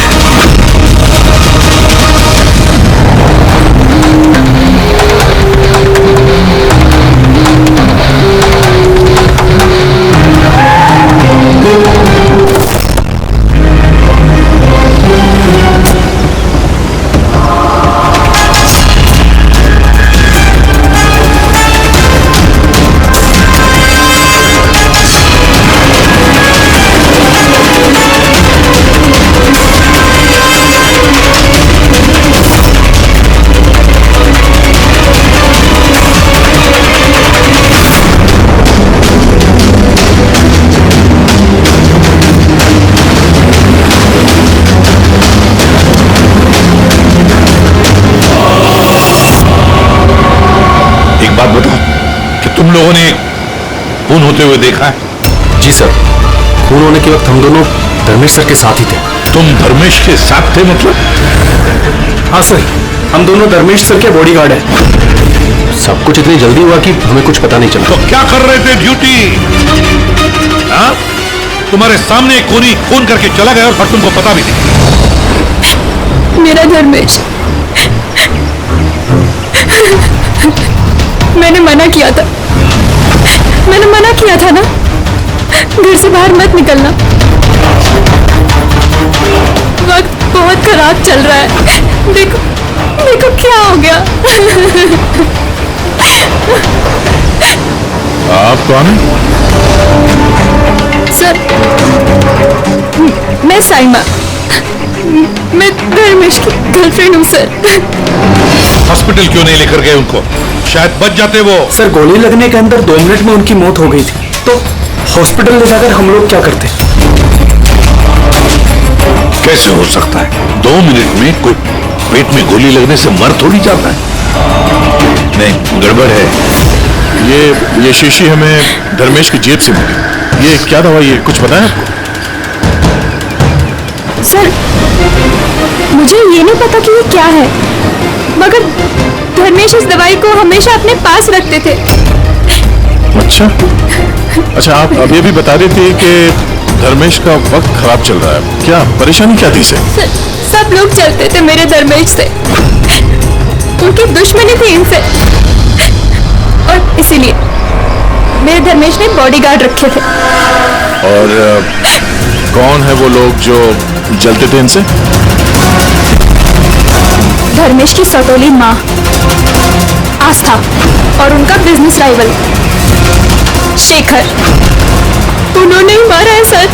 S10: बात बताओ कि तुम लोगों ने खून होते हुए देखा है?
S1: जी सर, खून होने के वक्त हम दोनों धर्मेश सर के साथ ही थे।
S10: तुम धर्मेश के साथ थे मतलब?
S1: हाँ सर, हम दोनों धर्मेश सर के बॉडीगार्ड हैं। सब कुछ इतनी जल्दी हुआ कि हमें कुछ पता नहीं चला।
S10: तो क्या कर रहे थे ड्यूटी? हाँ? तुम्हारे सामने खूनी खून करके चला गया और तुमको पता भी नहीं।
S5: मेरा धर्मेश, मैंने मना किया था ना, घर से बाहर मत निकलना। वक्त बहुत खराब चल रहा है, देखो क्या हो गया।
S10: आप कौन हैं?
S5: सर, मैं साइमा, मैं धर्मेश की गर्लफ्रेंड हूँ सर।
S10: हॉस्पिटल क्यों नहीं लेकर गए उनको? शायद बच जाते वो।
S1: सर, गोली लगने के अंदर 2 मिनट में उनकी मौत हो गई थी, तो हॉस्पिटल ले जाकर हम लोग क्या करते?
S10: कैसे हो सकता है? 2 मिनट में कोई पेट में गोली लगने से मर थोड़ी जाता है। नहीं, गड़बड़ है।
S4: ये शीशी हमें धर्मेश की जेब से मिली। ये क्या दवाई है, कुछ पता है आपको?
S5: सर, मुझे ये नहीं पता कि ये क्या है, मगर धर्मेश इस दवाई को हमेशा अपने पास रखते थे।
S4: अच्छा आप अब ये भी बता रही थी कि धर्मेश का वक्त खराब चल रहा है, क्या परेशानी क्या थी इसे?
S5: सब लोग चलते थे मेरे धर्मेश से, उनकी दुश्मनी थी इनसे, और इसीलिए मेरे धर्मेश ने बॉडीगार्ड रखे थे।
S4: और कौन है वो लोग जो जलते थे इनसे?
S5: धर्मेश की सटोली माँ आस्था और उनका बिजनेस राइवल शेखर, उन्होंने ही मारा है सर,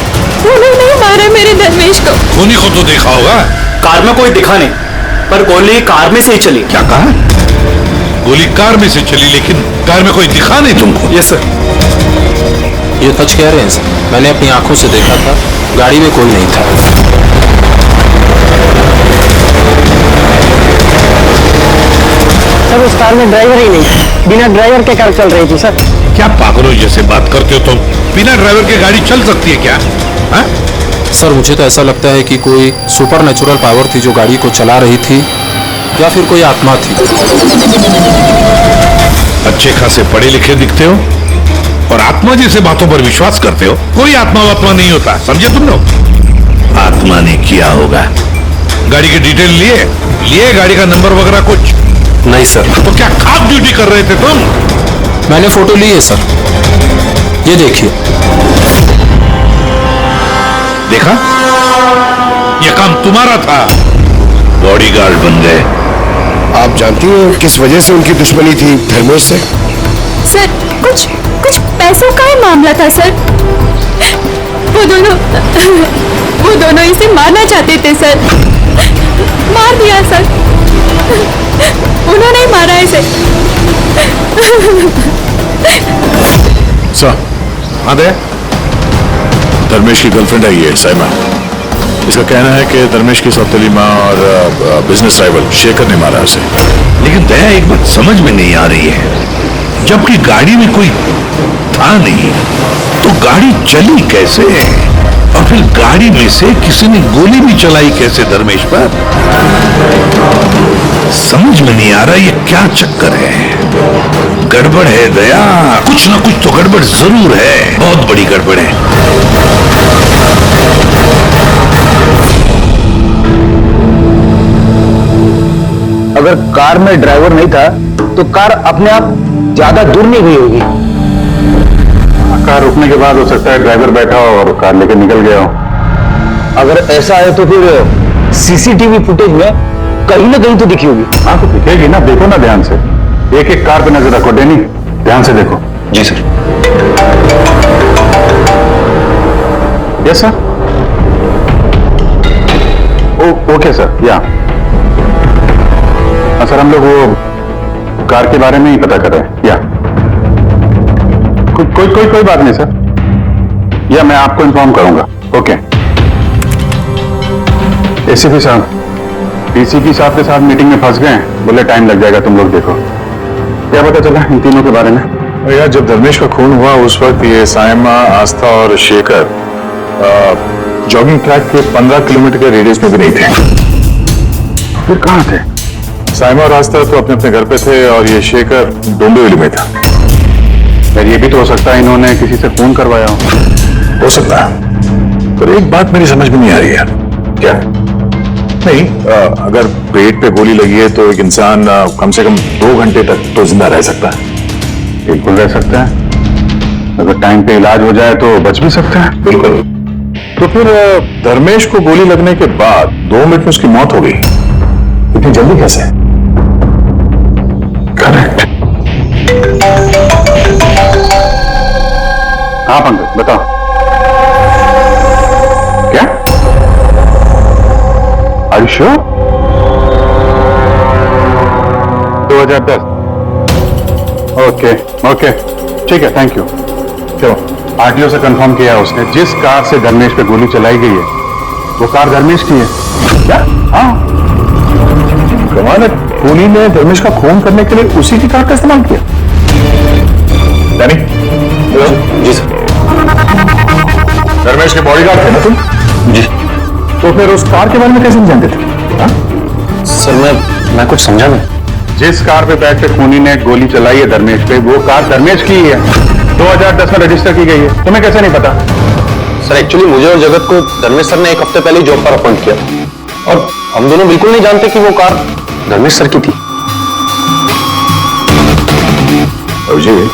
S5: उन्होंने ही मारा है मेरे धर्मेश को।
S10: खूनी को तो देखा होगा।
S1: कार में कोई दिखा नहीं, पर गोली कार में से ही चली।
S10: क्या कहा? गोली कार में से चली, लेकिन कार में कोई दिखा नहीं तुमको?
S1: Yes sir.
S11: ये सच कह रहे हैं सर, मैंने अपनी आंखों से देखा था, गाड़ी में कोई नहीं था।
S6: सर उस कार में ड्राइवर ही नहीं, बिना ड्राइवर के कार चल रही थी सर।
S10: क्या पागलों जैसे बात करते हो तुम? बिना ड्राइवर के गाड़ी चल सकती है क्या? हा?
S11: सर मुझे तो ऐसा लगता है कि कोई सुपर नेचुरल पावर थी जो गाड़ी को चला रही थी, या फिर कोई आत्मा थी।
S10: अच्छे खासे पढ़े लिखे दिखते हो और आत्मा जैसे बातों पर विश्वास करते हो। कोई आत्मा वात्मा नहीं होता, समझे तुम लोग? आत्मा ने किया होगा। गाड़ी के डिटेल लिए गाड़ी का नंबर वगैरह कुछ
S11: नहीं सर।
S10: तो क्या खाक ड्यूटी कर रहे थे तुम?
S11: मैंने फोटो ली है सर, ये देखिए।
S10: देखा, ये काम तुम्हारा था, बॉडीगार्ड बन गए।
S9: आप जानती हो किस वजह से उनकी दुश्मनी थी धर्मेश से?
S5: सर कुछ पैसों का ही मामला था सर। वो दोनों इसे मारना चाहते थे सर, मार दिया सर, उन्होंने ही मारा इसे।
S4: सर हाँ दे, धर्मेश की गर्लफ्रेंड है ये साइमा। इसका कहना है कि धर्मेश की सौतेली माँ और बिजनेस राइवल शेखर ने मारा उसे।
S10: लेकिन दया एक बात समझ में नहीं आ रही है, जबकि गाड़ी में कोई था नहीं तो गाड़ी चली कैसे? और फिर गाड़ी में से किसी ने गोली भी चलाई कैसे धर्मेश पर? समझ में नहीं आ रहा ये क्या चक्कर है। गड़बड़ है दया, कुछ ना कुछ तो गड़बड़ जरूर है, बहुत बड़ी गड़बड़ है।
S3: अगर कार में ड्राइवर नहीं था तो कार अपने आप ज्यादा दूर नहीं गई होगी।
S4: कार रुकने के बाद हो सकता है ड्राइवर बैठा हो और कार लेकर निकल गया हो।
S3: अगर ऐसा है तो फिर सीसीटीवी फुटेज में कहीं ना कहीं तो दिखी होगी।
S4: हाँ तो दिखेगी ना, देखो ना ध्यान से, एक एक कार पे नजर रखो। डैनी ध्यान से देखो।
S7: जी sir.
S4: Yes sir. Okay sir. या हाँ सर, हम लोग वो कार के बारे में ही पता कर रहे हैं। या कोई बात नहीं सर, या मैं आपको इन्फॉर्म करूंगा। ओके। एसीपी साहब, डीसीपी साहब के साथ मीटिंग में फंस गए, बोले टाइम लग जाएगा, तुम लोग देखो। क्या पता चला इन तीनों के बारे में? यार जब धर्मेश का खून हुआ उस वक्त ये साइमा, आस्था और शेखर जॉगिंग ट्रैक के 15 किलोमीटर के रेडियस में भी नहीं थे। फिर कहाँ थे? साइमा और आस्था तो अपने अपने घर पे थे और ये शेखर डोंबिवली में था। यार ये भी तो हो सकता है इन्होंने किसी से खून करवाया हो सकता है। पर एक बात मेरी समझ में नहीं आ रही है। क्या? नहीं, अगर पेट पे गोली लगी है तो एक इंसान कम से कम 2 घंटे तक तो जिंदा रह सकता है। बिल्कुल रह सकता है, अगर टाइम पे इलाज हो जाए तो बच भी सकता है। बिल्कुल। तो फिर धर्मेश को गोली लगने के बाद 2 मिनट में उसकी मौत हो गई, इतनी जल्दी कैसे? करेक्ट। हाँ पंकज बताओ। क्या? Are you sure? 2010। ओके ठीक है, थैंक यू। चलो आरटीओ से कंफर्म किया उसने, जिस कार से धर्मेश पे गोली चलाई गई है वो कार धर्मेश की है। क्या? हाँ कमाल है, खूनी ने धर्मेश का खून करने के लिए उसी की कार का इस्तेमाल किया। यानी जी सर। धर्मेश के बॉडीगार्ड थे ना तुम?
S7: जी।
S4: तो फिर उस कार के बारे में कैसे जानते थे? हाँ?
S7: सर मैं कुछ समझा नहीं।
S4: जिस कार पे बैठ के खूनी ने गोली चलाई है धर्मेश पे, वो कार धर्मेश की ही है।
S10: 2010 में रजिस्टर की गई है, तुम्हें कैसे नहीं पता?
S3: सर एक्चुअली मुझे और जगत को धर्मेश सर ने एक हफ्ते पहले जॉब पर अपॉइंट किया और हम दोनों बिल्कुल नहीं जानते कि वो कार धर्मेश सर की थी।
S4: अभिजीत,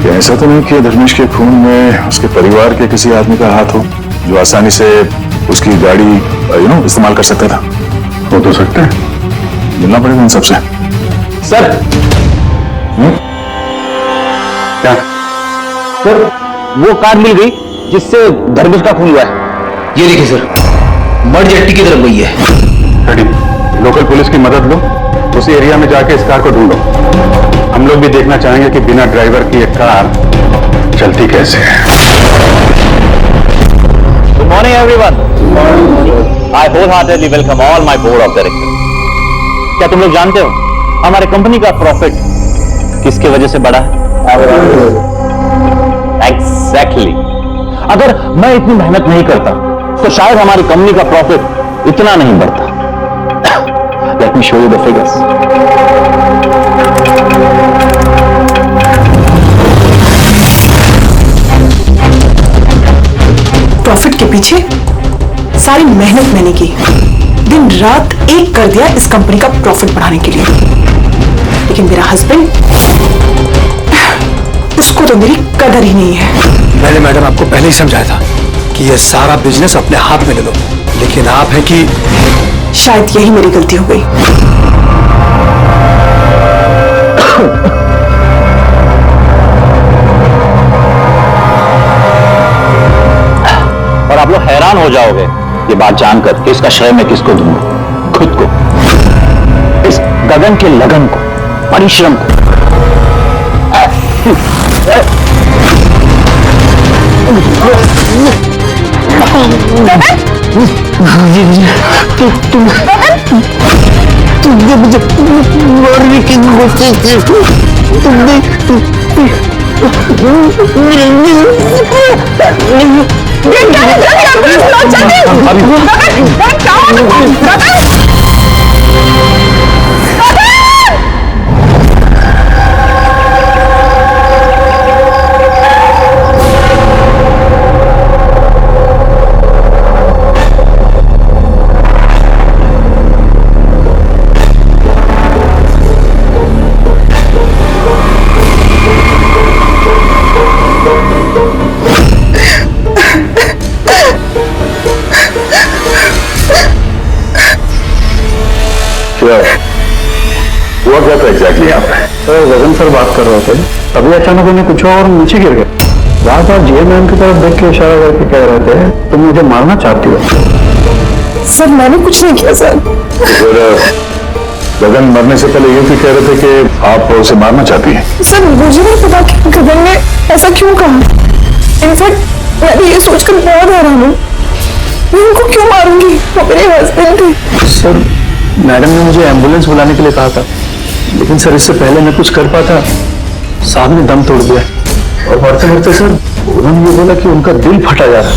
S4: क्या ऐसा तो नहीं कि धर्मेश के खून में उसके परिवार के किसी आदमी का हाथ हो जो आसानी से उसकी गाड़ी इस्तेमाल कर सकता था? हो तो सकते हैं, मिलना पड़ेगा उन सबसे।
S3: सर
S4: क्या?
S3: सर वो कार मिल गई जिससे धर्मेश का खून हुआ है। ये देखिए सर, मर्ज जेट्टी की तरफ गई है।
S4: रेडी, लोकल पुलिस की मदद लो, उसी एरिया में जाके इस कार को ढूंढो। हम लोग भी देखना चाहेंगे कि बिना ड्राइवर की एक कार चलती कैसे है।
S3: Good morning everyone. I wholeheartedly welcome all my board of director. क्या तुम लोग जानते हो हमारे कंपनी का प्रॉफिट किसकी वजह से बढ़ा है? एग्जैक्टली। अगर मैं इतनी मेहनत नहीं करता तो शायद हमारी कंपनी का प्रॉफिट इतना नहीं बढ़ता। Let me show you the figures.
S6: Profit के पीछे सारी मेहनत मैंने की, दिन रात एक कर दिया इस कंपनी का प्रॉफिट बढ़ाने के लिए। लेकिन मेरा हस्बैंड, उसको तो मेरी कदर ही नहीं है।
S1: मैंने मैडम आपको पहले ही समझाया था कि ये सारा बिजनेस अपने हाथ में ले लो, लेकिन आप है कि
S6: शायद यही मेरी गलती हो गई।
S3: और आप लोग हैरान हो जाओगे ये बात जानकर कि इसका श्रेय मैं किसको दूंगा। खुद को, इस गगन के लगन को, परिश्रम को। तुमने मुझे मारने की कोशिश की, तुमने
S4: हुआ क्या था एग्जैक्टली यहाँ पे?
S8: सर गगन सर बात कर रहे थे, तभी अचानक उन्हें कुछ और नीचे गिर गए। बार बार जे मैम की तरफ देख के इशारा करके कह रहे थे तुम मुझे मारना चाहती हो।
S6: सर मैंने कुछ नहीं किया सर।
S4: गगन मरने से पहले ये भी कह रहे थे कि आप उसे मारना चाहती हैं।
S6: सर मुझे नहीं पता कि गगन ने ऐसा क्यों कहा। इनफैक्ट मैं भी ये सोचकर बहुत हैरान हूँ, मैं उनको क्यों मारूंगी, वो मेरे हस्बैंड थे।
S8: सर मैडम ने मुझे एम्बुलेंस बुलाने के लिए कहा था, लेकिन सर इससे पहले मैं कुछ कर पाता साहब ने दम तोड़ दिया। और मरते मरते सर उन्होंने ये बोला कि उनका दिल फटा जा रहा है।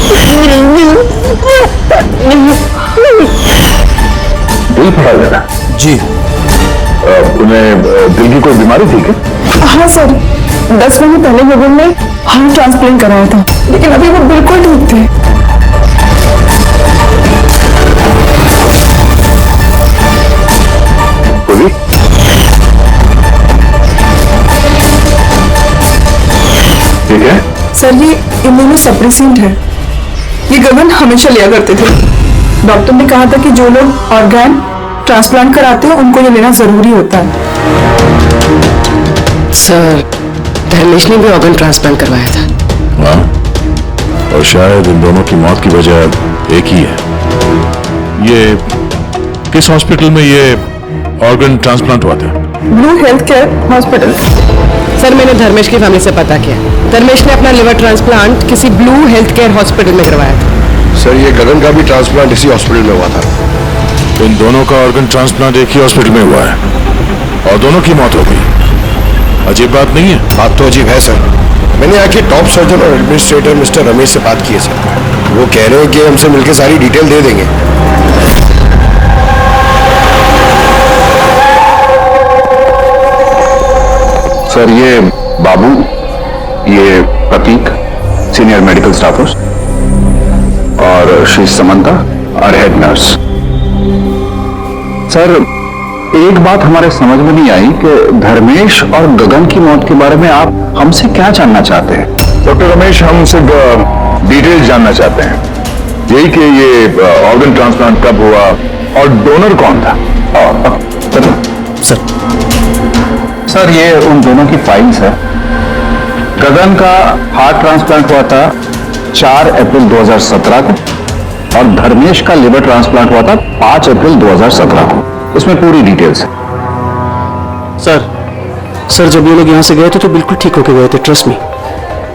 S4: दिल फटा जा रहा?
S1: जी।
S4: उन्हें दिल की कोई बीमारी थी क्या?
S6: हाँ सर, 10 महीने पहले गगन ने हार्ट ट्रांसप्लांट कराया था, लेकिन अभी वो बिल्कुल ठीक थे।
S4: ठीक है
S6: सर, ये इम्यूनो सप्रेसेंट है, ये गगन हमेशा लिया करते थे। डॉक्टर ने कहा था कि जो लोग ऑर्गन ट्रांसप्लांट कराते हैं उनको ये लेना जरूरी होता है। सर धर्मेश ने भी ऑर्गन ट्रांसप्लांट करवाया था।
S4: हाँ, और शायद इन दोनों की मौत की वजह एक ही है।
S12: ये किस हॉस्पिटल में ये ऑर्गन ट्रांसप्लांट हुआ था?
S6: Blue health care hospital.
S13: Sir मैंने धर्मेश की फैमिली से पता किया, धर्मेश ने अपना लिवर ट्रांसप्लांट किसी ब्लू हेल्थ केयर हॉस्पिटल में करवाया था।
S9: सर ये गगन का भी ट्रांसप्लांट इसी हॉस्पिटल में हुआ था।
S12: इन दोनों का ऑर्गन ट्रांसप्लांट एक ही हॉस्पिटल में हुआ है और दोनों की मौत हो गई। अजीब बात नहीं है?
S9: बात तो अजीब है सर। मैंने आके टॉप सर्जन और एडमिनिस्ट्रेटर मिस्टर रमेश से बात की है सर। वो कह रहे हैं कि हमसे मिलकर सारी डिटेल दे देंगे।
S4: सर ये बाबू, ये प्रतीक, सीनियर मेडिकल स्टाफर्स, और श्री समंता, और हेड नर्स। सर एक बात हमारे समझ में नहीं आई कि धर्मेश और गगन की मौत के बारे में आप हमसे क्या जानना चाहते हैं?
S12: डॉक्टर रमेश, हम सिर्फ डिटेल्स जानना चाहते हैं, यही कि ये ऑर्गन ट्रांसप्लांट कब हुआ और डोनर कौन था।
S4: सर ये उन दोनों की फाइल्स है। गगन का हार्ट ट्रांसप्लांट हुआ था 4 अप्रैल 2017 को, और धर्मेश का लिवर ट्रांसप्लांट हुआ था 5 अप्रैल 2017 को। इसमें पूरी डिटेल्स है।
S14: सर जब ये लोग यहाँ से गए थे तो बिल्कुल ठीक होके गए थे, ट्रस्ट मी।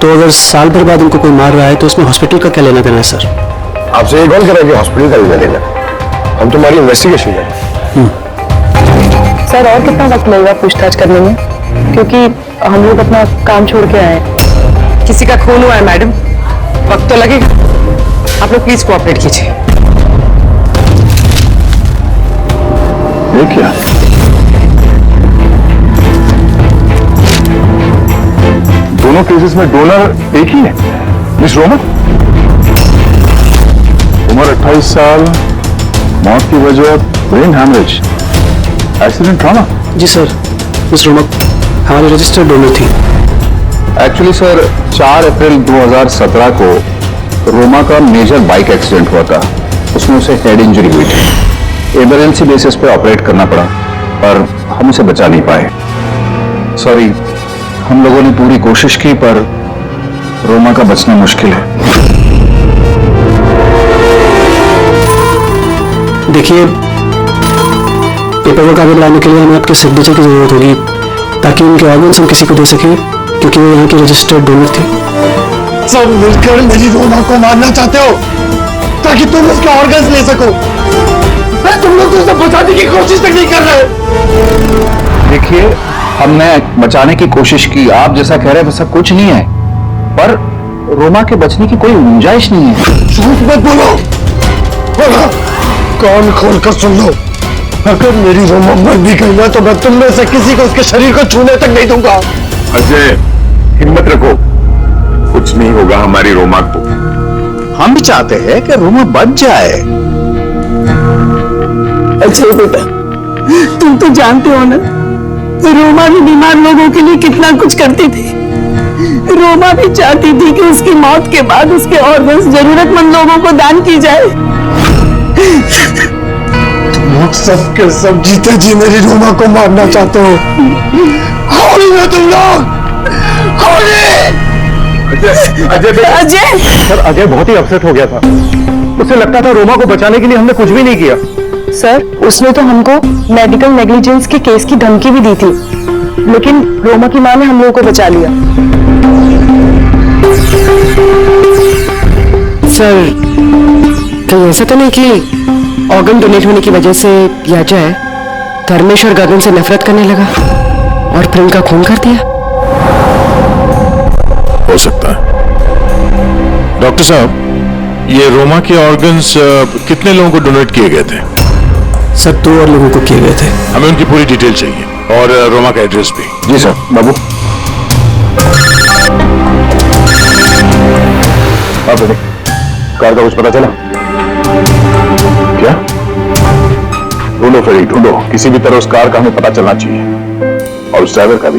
S14: तो अगर साल भर बाद उनको कोई मार रहा है तो उसमें हॉस्पिटल का क्या लेना देना है सर?
S9: आपसे ये कौन कह रहा है कि हॉस्पिटल का लेना देना? हम तुम्हारी इन्वेस्टिगेशन करें।
S6: सर और कितना वक्त लगेगा पूछताछ करने में, क्योंकि हम लोग अपना काम छोड़ के आए हैं। किसी का खून हुआ है मैडम, वक्त तो लगेगा। आप लोग प्लीज कोऑपरेट कीजिए।
S4: देखिए दोनों केसेस में डोनर एक ही है, मिस रोमा। उम्र 28 साल, मौत की वजह ब्रेन हैमरेज, एक्सीडेंट ट्रॉमा।
S14: जी सर, मिस रोमा हमारी रजिस्टर्ड डोनर थी।
S4: एक्चुअली सर 4 अप्रैल 2017 को रोमा का मेजर बाइक एक्सीडेंट हुआ था, उसमें उसे हेड इंजरी हुई थी। इमरजेंसी बेसिस पे ऑपरेट करना पड़ा, पर हम उसे बचा नहीं पाए। सॉरी, हम लोगों ने पूरी कोशिश की पर रोमा का बचना मुश्किल है।
S14: देखिए, पेपरवर्क आगे बढ़ाने के लिए हमें आपके सिग्नेचर की जरूरत होगी, ताकि उनके ऑर्गन्स हम किसी को दे सकें, क्योंकि वो यहाँ की रजिस्टर्ड डोनर थी।
S9: सब मिलकर मेरी रोमा को मारना चाहते हो ताकि तुम उसके ऑर्गन्स ले सको। तुम लोग तो उसे बचाने की कोशिश तक नहीं कर रहे।
S4: देखिए, हमने बचाने की कोशिश की, आप जैसा कह रहे हैं वैसा कुछ नहीं है, पर रोमा के बचने की कोई गुंजाइश नहीं है।
S9: झूठ मत बोलो, बोलो, कान खोल कर सुन लो। अगर मेरी रोमा मर भी गई ना तो मैं तुम में से किसी को उसके शरीर को छूने तक नहीं दूंगा।
S12: अजय, हिम्मत रखो, कुछ नहीं होगा हमारी रोमा को।
S9: हम भी चाहते हैं कि रोमा बच जाए।
S6: अच्छा बेटा, तुम तो जानते हो ना, रोमा भी बीमार लोगों के लिए कितना कुछ करती थी। रोमा भी चाहती थी कि उसकी मौत के बाद उसके ऑर्गन्स जरूरतमंद लोगों को दान की जाए।
S9: तुम सब के सब जीते जी मेरी रोमा को मारना चाहते हो। तुम लोग
S6: अजय
S3: सर, अजय बहुत ही अपसेट हो गया था। उसे लगता था रोमा को बचाने के लिए हमने कुछ भी नहीं किया।
S6: सर, उसने तो हमको मेडिकल नेग्लिजेंस के केस की धमकी भी दी थी, लेकिन रोमा की मां ने हम लोगों को बचा लिया। सर, कहीं ऐसा तो नहीं कि ऑर्गन डोनेट होने की वजह से अजय धर्मेश और गगन से नफरत करने लगा और फिर उनका खून कर दिया?
S12: हो सकता है। डॉक्टर साहब, ये रोमा के ऑर्गन्स कितने लोगों को डोनेट किए गए थे?
S14: सर 2 और लोगों को किए गए थे।
S12: हमें उनकी पूरी डिटेल चाहिए, और रोमा का एड्रेस भी।
S4: जी सर। बाबू आप बेटे, कार का कुछ पता चला क्या? ढूंढो फ्रेडी, ढूंढो, किसी भी तरह उस कार का हमें पता चलना चाहिए, और उस ड्राइवर का भी,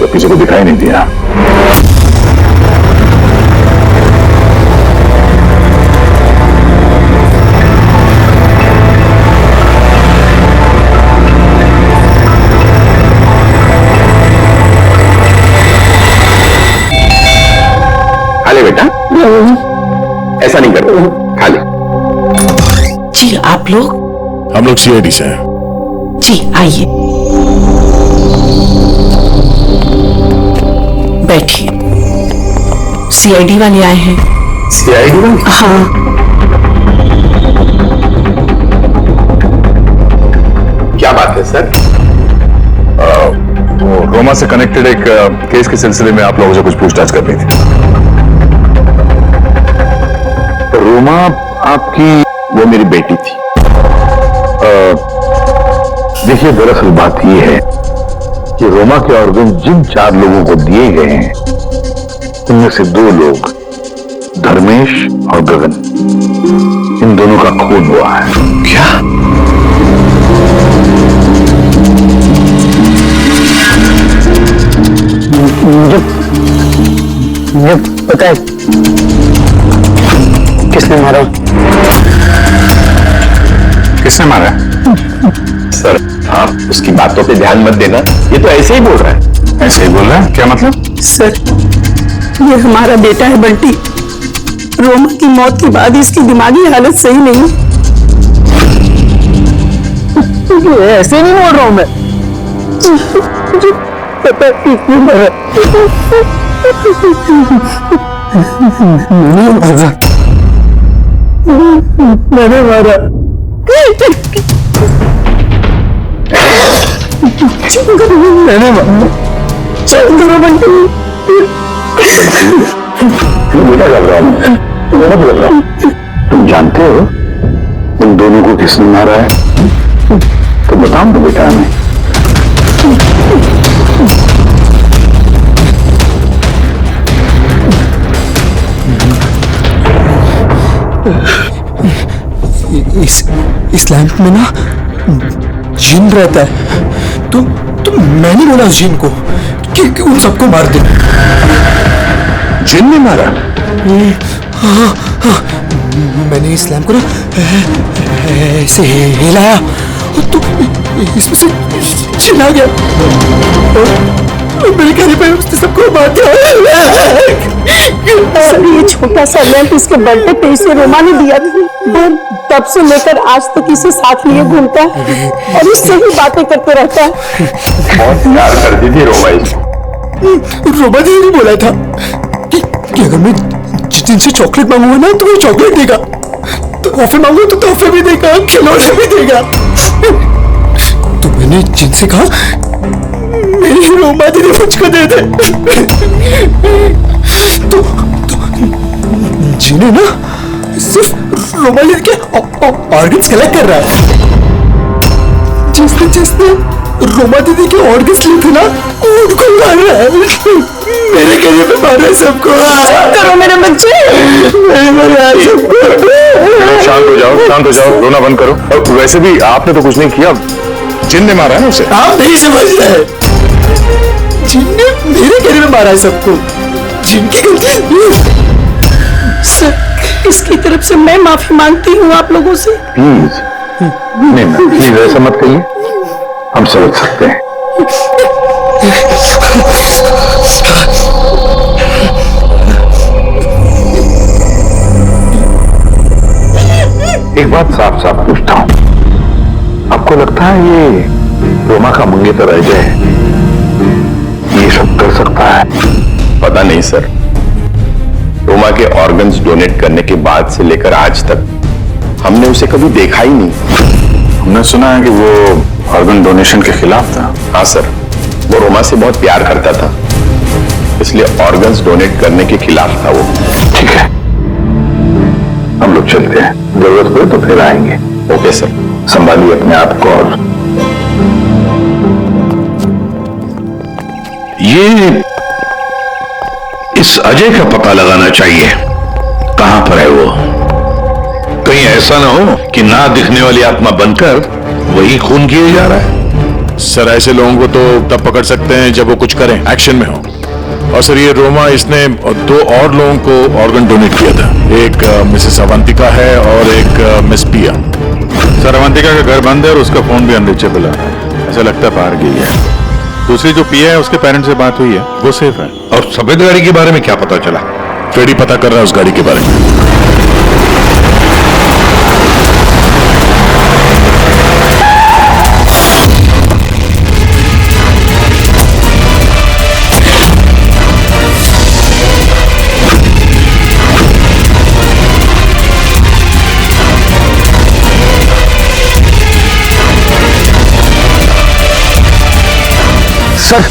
S4: तो किसी को दिखाई नहीं दिया। खाली बेटा, ऐसा नहीं करते, खाली।
S5: जी आप लोग?
S12: हम लोग सीआईडी से हैं।
S5: जी आइए, बैठिए। सीआईडी वाले आए हैं।
S9: सीआईडी वाले?
S5: हाँ।
S9: क्या बात है सर?
S4: वो रोमा से कनेक्टेड एक केस के सिलसिले में आप लोगों से कुछ पूछताछ करनी थी। रोमा आपकी, वो मेरी बेटी थी। देखिए, दरअसल बात यह है कि रोमा के ऑर्गन जिन 4 लोगों को दिए गए हैं उनमें से 2 लोग धर्मेश और गगन, इन दोनों का खून हुआ है।
S9: क्या?
S14: मुझे पता है किसने मारा।
S8: किसने मारा?
S3: सर आप उसकी बातों पे ध्यान मत देना, ये तो ऐसे ही बोल रहा है।
S8: ऐसे ही बोल रहा है? क्या मतलब?
S15: सर ये हमारा बेटा है बंटी। रोमा की मौत के बाद इसकी दिमागी हालत सही नहीं।
S14: ऐसे नहीं बोल रहा हूं मैं। मुझे पता किसने मारा। मैंने मारा। मैंने मारा। चल करो बंटी।
S4: बेटा लग रहा हूं, मत लग रहा। तुम जानते हो उन दोनों को किसने मारा है? तो बताओ तो बेटा हमें।
S14: इस लैंप में ना जिन रहता है। तो मैंने बोला उस जिन को कि उन सबको मार दे।
S4: जिन ने मारा?
S14: हाँ, मैंने इस लैंप को ना ऐसे हिलाया तो इसमें से जिन आ गया और मेरे कहने पे उसने सबको मार दिया।
S15: सर ये छोटा सा लैंप इसके बर्थडे पे इसे रोमा ने दिया था। तब से लेकर आज तक इसे साथ लिए घूमता है और इससे ही बातें करते रहता है।
S4: बहुत प्यार करती थी रोमा इसको।
S14: रोमा जी ने बोला था कि अगर मैं जिन से चॉकलेट मांगूंगा ना तो वो चॉकलेट देगा, तोहफे मांगूंगा तो तोहफे भी देगा, खिलौने भी देगा। तो मैंने जिन से कहा मेरी रोमा दीदी मुझको दे दे। तो जिन्हें ना सिर्फ रोमा दीदी के ऑर्गन्स कलेक्ट कर रहा है। जिसने रोमा दीदी के ऑर्गन्स लिए थे ना उनको मार रहा है। मेरे कहने पे मार रहा है सबको।
S15: करो मेरे बच्चे।
S4: शांत हो जाओ, शांत हो जाओ, रोना बंद करो। और वैसे भी आपने तो कुछ नहीं किया, जिन ने मारा है ना उसे।
S14: आप नहीं समझ रहे, जिन ने मेरे कहने में मारा है सबको। जिनकी गलती।
S15: सर इसकी तरफ से मैं माफी मांगती हूँ आप लोगों से।
S4: प्लीज नहीं, प्लीज ऐसा मत कहिए, हम समझ सकते हैं। एक बात साफ साफ पूछता हूं, आपको लगता है ये रोमा का मंगेतर अजय ये सब कर सकता है?
S3: पता नहीं सर, रोमा के ऑर्गन्स डोनेट करने के बाद से लेकर आज तक हमने उसे कभी देखा ही नहीं।
S4: हमने सुना है कि वो ऑर्गन डोनेशन के खिलाफ था।
S3: हाँ सर, वो रोमा से बहुत प्यार करता था, इसलिए ऑर्गन्स डोनेट करने के खिलाफ था वो।
S4: ठीक है, हम लोग चलते हैं, जरूरत पड़े तो फिर आएंगे।
S3: Okay sir.
S4: संभालिए अपने आप को। और
S9: ये इस अजय का पता लगाना चाहिए, कहां पर है वो। कहीं ऐसा ना हो कि ना दिखने वाली आत्मा बनकर वही खून किए जा रहा है।
S12: सर ऐसे लोगों को तो तब पकड़ सकते हैं जब वो कुछ करें, एक्शन में हो। और सर ये रोमा, इसने 2 और लोगों को ऑर्गन डोनेट किया था। एक मिसेस अवंतिका है और एक मिस पिया।
S8: सर अवंतिका का घर बंद है और उसका फोन भी अनरीचेबल है, ऐसा लगता है बाहर गई है। दूसरी जो पिया है उसके पेरेंट्स से बात हुई है, वो सेफ है।
S9: और सफेद गाड़ी के बारे में क्या पता चला?
S12: फ्रेडी पता कर रहा है उस गाड़ी के बारे में।
S14: सर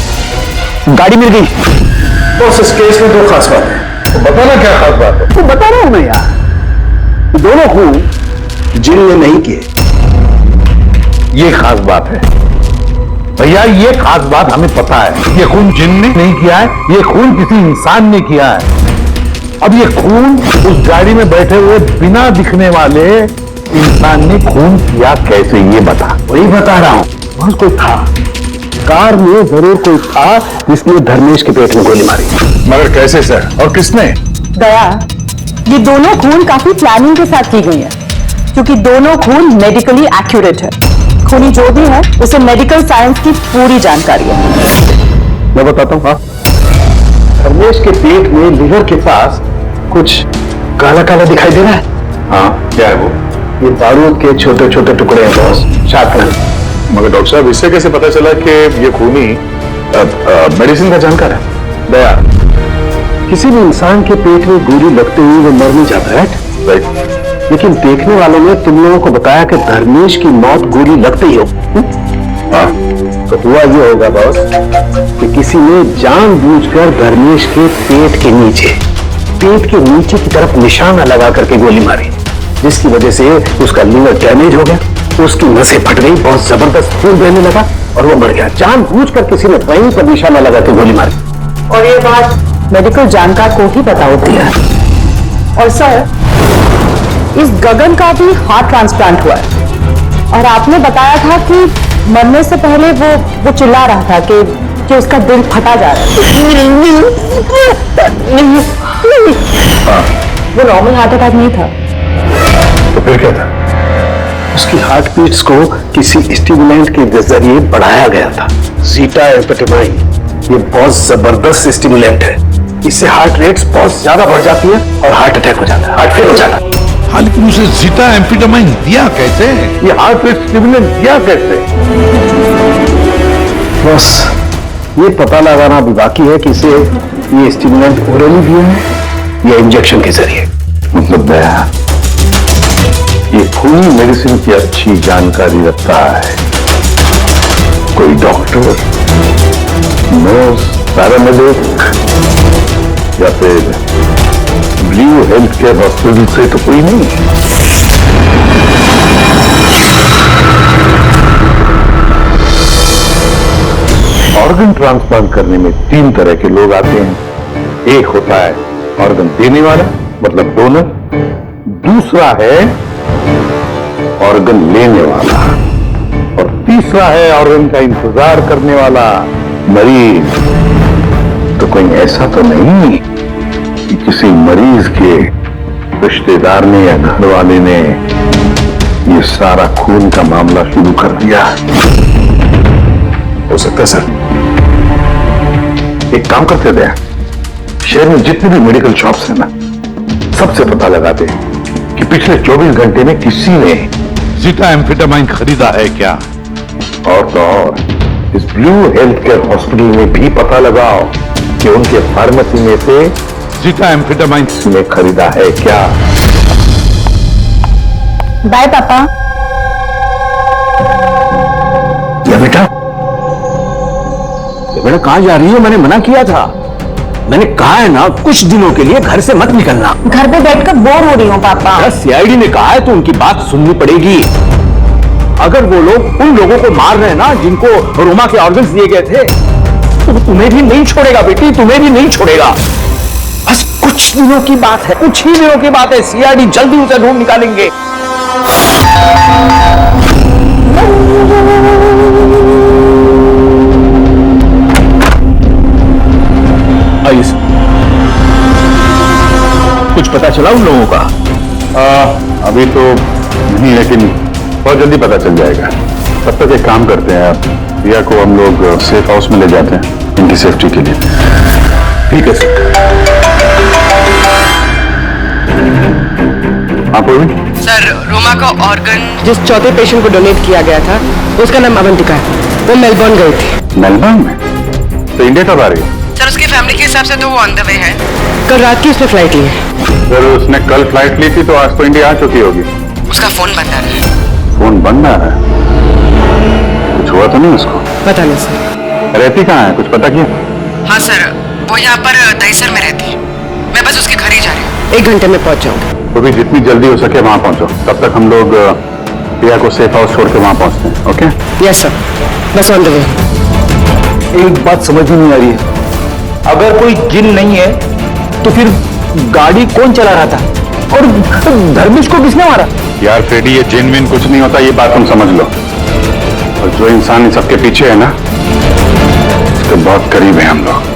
S14: गाड़ी मिल गई।
S4: तो इस केस में 2 खास बात है, तो बताना क्या खास बात है?
S14: तो बता रहा हूं मैं यार, दोनों खून जिन ने नहीं किए,
S4: ये खास बात है।
S10: भैया ये खास बात हमें पता है, ये खून जिन ने नहीं किया है, ये खून किसी इंसान ने किया है। अब ये खून उस गाड़ी में बैठे हुए बिना दिखने वाले इंसान ने खून किया कैसे, ये बता।
S9: वही बता रहा हूँ, बस कोई था, कार में जरूर कोई था जिसने धर्मेश के पेट में गोली मारी।
S10: मगर कैसे सर, और किसने?
S15: दया, ये दोनों खून काफी प्लानिंग के साथ की गई है, क्योंकि दोनों खून मेडिकली एक्यूरेट है। खूनी जो भी है उसे मेडिकल साइंस की पूरी जानकारी है।
S9: मैं बताता हूँ। धर्मेश के पेट में लिवर के पास कुछ काला काला दिखाई दे रहा है।
S10: हाँ, क्या है वो?
S9: ये बारूद के छोटे छोटे टुकड़े हैं बॉस, शार्पनर।
S10: मगर डॉक्टर साहब, इससे कैसे पता चला कि ये खूनी मेडिसिन का जानकार है?
S9: दया, किसी भी इंसान के पेट में गोली लगते हुए वो मर नहीं जाता, राइट? लेकिन देखने वालों ने तुम लोगों को बताया कि धर्मेश की मौत गोली लगते ही हो। तो हुआ ये होगा बॉस कि किसी ने जानबूझकर धर्मेश के पेट के नीचे की तरफ निशाना लगा करके गोली मारी, जिसकी वजह से उसका लिवर डैमेज हो गया, उसकी नसें फट गई, बहुत जबरदस्त खून बहने लगा और वो मर गया। जानबूझकर किसी ने वहीं पर निशाना लगा के गोली मारी।
S15: और ये बात मेडिकल जानकार को ही पता होती है। और सर, इस गगन का भी हार्ट ट्रांसप्लांट हुआ है और आपने बताया था कि मरने से पहले वो चिल्ला रहा था कि उसका दिल फटा जा रहा है। वो नॉर्मल हार्ट अटैक नहीं था।
S9: तो फिर क्या था? उसकी हार्ट बीट्स को किसी स्टिमुलेंट के जरिए बढ़ाया गया था। जीटा एम्फेटामाइन ये बहुत जबरदस्त स्टिमुलेंट है, इससे हार्ट रेट्स बहुत ज्यादा बढ़ जाती है और हार्ट अटैक हो जाता है, हार्ट फेल हो जाता है।
S10: हाँ, लेकिन उसे जीटा एम्फेटामाइन दिया कैसे? ये हार्ट रेट स्टिमुलेंट दिया कैसे?
S9: बस ये पता लगाना भी बाकी है कि इसे ये स्टिमुलेंट ओरली दिया है या इंजेक्शन के जरिए।
S10: मतलब दया, ये खूनी मेडिसिन की अच्छी जानकारी रखता है कोई डॉक्टर, नर्स, पैरामेडिक या फिर ब्लू हेल्थ केयर हॉस्पिटल से तो कोई नहीं। ऑर्गन ट्रांसप्लांट करने में 3 तरह के लोग आते हैं। एक होता है ऑर्गन देने वाला, मतलब डोनर। दूसरा है ऑर्गन लेने वाला और तीसरा है ऑर्गन का इंतजार करने वाला, मरीज। तो कोई ऐसा तो नहीं कि किसी मरीज के रिश्तेदार ने या घर वाले ने ये सारा खून का मामला शुरू कर दिया?
S9: हो सकता है सर। एक काम करते थे, शहर में जितने भी मेडिकल शॉप्स हैं ना, सबसे पता लगाते कि पिछले 24 घंटे में किसी ने
S10: जीटा एम्फेटामाइन खरीदा है क्या।
S9: और तो और इस ब्लू हेल्थ केयर हॉस्पिटल में भी पता लगाओ कि उनके फार्मेसी में से
S10: जीटा एम्फेटामाइन
S9: ने खरीदा है क्या।
S15: बाय पापा।
S9: या बेटा,
S1: बेटा कहां जा रही हो? मैंने मना किया था, मैंने कहा है ना कुछ दिनों के लिए घर से मत निकलना।
S15: घर पे बैठकर बोर हो रही हूँ पापा।
S1: सीआईडी ने कहा है तो उनकी बात सुननी पड़ेगी। अगर वो लोग उन लोगों को मार रहे हैं ना जिनको रोमा के ऑर्गन्स दिए गए थे, तो तुम्हें भी नहीं छोड़ेगा बेटी, तुम्हें भी नहीं छोड़ेगा। बस कुछ दिनों की बात है, कुछ ही दिनों की बात है। सीआईडी जल्दी उसे ढूंढ निकालेंगे।
S10: कुछ पता चला उन लोगों का? अभी तो नहीं, लेकिन बहुत जल्दी पता चल जाएगा। तब तक एक काम करते हैं, आप रिया को हम लोग सेफ हाउस में ले जाते हैं इनकी सेफ्टी के लिए। ठीक है सर। आप
S13: सर, रोमा का ऑर्गन जिस चौथे पेशेंट को डोनेट किया गया था उसका नाम अवंतिका है। वो मेलबर्न गई थी।
S10: मेलबर्न में? तो इंडिया कब आ रही है?
S13: सर, उसकी फैमिली के हिसाब से तो वो ऑन द वे है। कल रात की उसने फ्लाइट ली है।
S10: सर, उसने कल फ्लाइट ली थी तो आज तो इंडिया आ चुकी होगी।
S13: उसका फोन बंद आ रहा है।
S10: फोन बंद आ रहा है? कुछ हुआ तो नहीं उसको?
S13: पता नहीं सर।
S10: रहती कहाँ है, कुछ पता किया?
S13: हाँ सर, वो यहाँ पर दहीसर में रहती है। मैं बस उसके घर ही जा रही हूँ। 1 घंटे में पहुँच जाऊंगी।
S10: तो भी जितनी जल्दी हो सके वहां पहुंचो। तब तक हम लोग प्रिया को सेफ हाउस छोड़ के वहां पहुंचते हैं। ओके?
S13: यस सर, बस ऑन द वे।
S9: एक बात समझ में नहीं आ रही है, अगर कोई जिन नहीं है तो फिर गाड़ी कौन चला रहा था और धर्मेश को किसने मारा?
S4: यार फ्रेडी, ये जिन विन कुछ नहीं होता, ये बात तुम समझ लो। और जो इंसान इन सबके पीछे है ना, उसके बहुत करीब है हम लोग।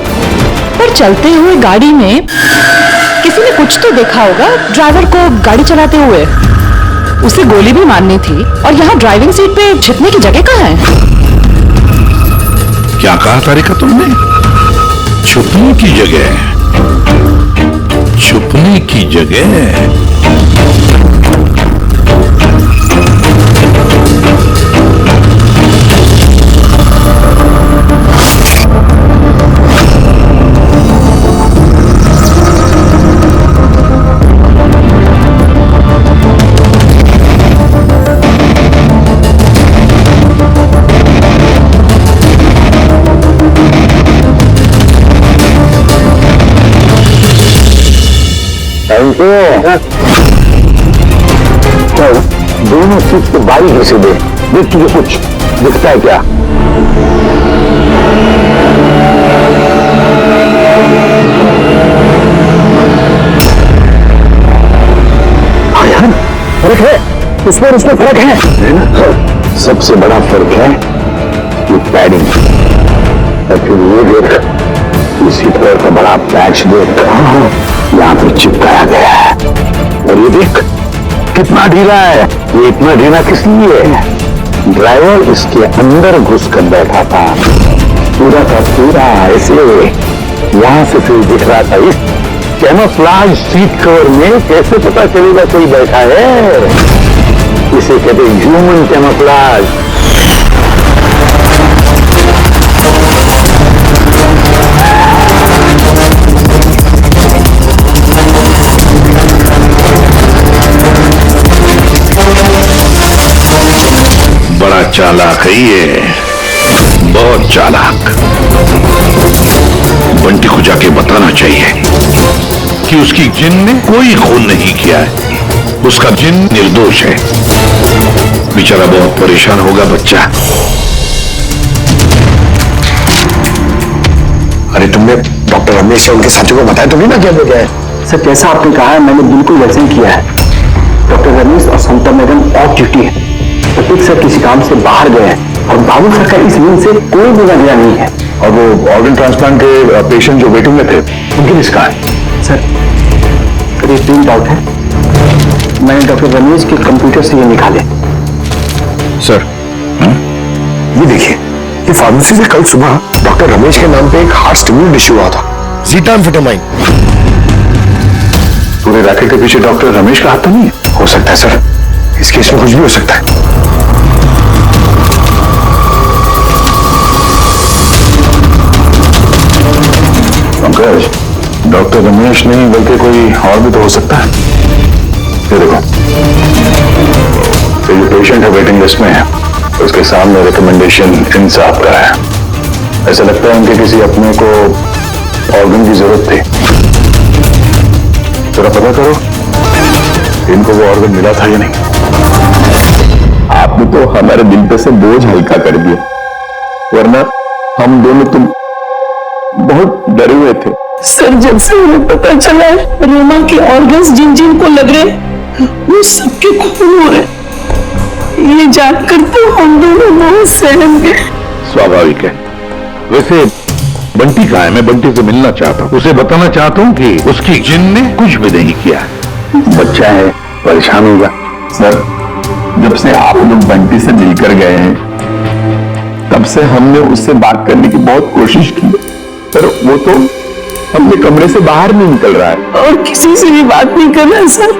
S15: पर चलते हुए गाड़ी में किसी ने कुछ तो देखा होगा ड्राइवर को गाड़ी चलाते हुए। उसे गोली भी मारनी थी और यहाँ ड्राइविंग सीट पे छिपने की जगह कहाँ है?
S12: क्या कहा तारिका तुमने? छुपने की जगह? छुपने की जगह?
S9: दोनों सीट के बारी हिस्से दे, देख तुझे कुछ दिखता है क्या? हाँ यार, फर्क है, उसमें फर्क है। सबसे बड़ा फर्क है ये पैडिंग। और फिर ये देख, इसी तरह का बड़ा पैच देख, यहाँ पर चिपकाया गया है। और ये देख कितना ढीला है। ये इतना ढीला किस लिए है? ड्राइवर इसके अंदर घुस कर बैठा था, पूरा का पूरा ऐसे यहां से फिर दिख रहा था। इस कैमोफ्लेज सीट कवर में कैसे पता चलेगा कोई बैठा है? इसे कहते हैं ह्यूमन कैमोफ्लेज।
S12: बड़ा चालाक है ये, बहुत चालाक। बंटी को जाके बताना चाहिए कि उसकी जिन ने कोई खून नहीं किया है, उसका जिन निर्दोष है। बेचारा बहुत परेशान होगा बच्चा।
S9: अरे तुमने डॉक्टर रमेश और उनके साथियों को बताया तो नहीं ना क्या हो गया है?
S7: सर जैसा आपने कहा है मैंने बिल्कुल वैसे ही किया है। डॉक्टर रमेश और समता मैडम ऑफ ड्यूटी है। प्रतीक सर किसी काम से बाहर गए हैं और बाबू सर का इस दिन से कोई लेना देना नहीं है।
S4: और वो ऑर्गन ट्रांसप्लांट के पेशेंट जो वेटिंग में थे, उनकी लिस्ट कहाँ है?
S7: सर ये प्रिंट आउट है, मैंने डॉक्टर रमेश के कंप्यूटर से ये निकाले।
S9: सर ये देखिए, ये फार्मेसी से कल सुबह डॉक्टर रमेश के नाम पे एक हार्ट स्टिमुलेंट इश्यू हुआ था, ज़ीटाम्फेटामाइन।
S4: पूरे रैकेट के पीछे डॉक्टर रमेश का हाथ तो नहीं है?
S9: हो सकता है सर, इस केस में कुछ भी हो सकता है।
S4: पंकज, डॉक्टर रमेश नहीं बल्कि कोई और भी तो हो सकता है। ये देखो, ये जो पेशेंट है वेटिंग लिस्ट में है, उसके सामने रिकमेंडेशन इंसाफ का है। ऐसा लगता है उनके किसी अपने को ऑर्गन की जरूरत थी। थोड़ा पता करो इनको वो ऑर्गन मिला था या नहीं।
S9: आपने तो हमारे दिल पे से बोझ हल्का कर दिया, वरना हम दोनों तुम बहुत डरे हुए थे।
S15: सर जब से हमें पता चला रोमा के ऑर्गन्स जिन जिन को लग रहे वो सबके खून हो रहे, ये जानकर तो हम दोनों बहुत सहम गए।
S12: स्वाभाविक है। वैसे बंटी कहाँ है? मैं बंटी से मिलना चाहता हूँ, उसे बताना चाहता हूँ कि उसकी जिन ने कुछ भी नहीं किया।
S9: बच्चा है, परेशान होगा। सर जब से आप लोग बंटी से मिलकर गए हैं, तब से हमने उससे बात करने की बहुत कोशिश की, पर वो तो अपने कमरे से बाहर नहीं निकल रहा है
S15: और किसी से भी बात नहीं कर रहा है। सर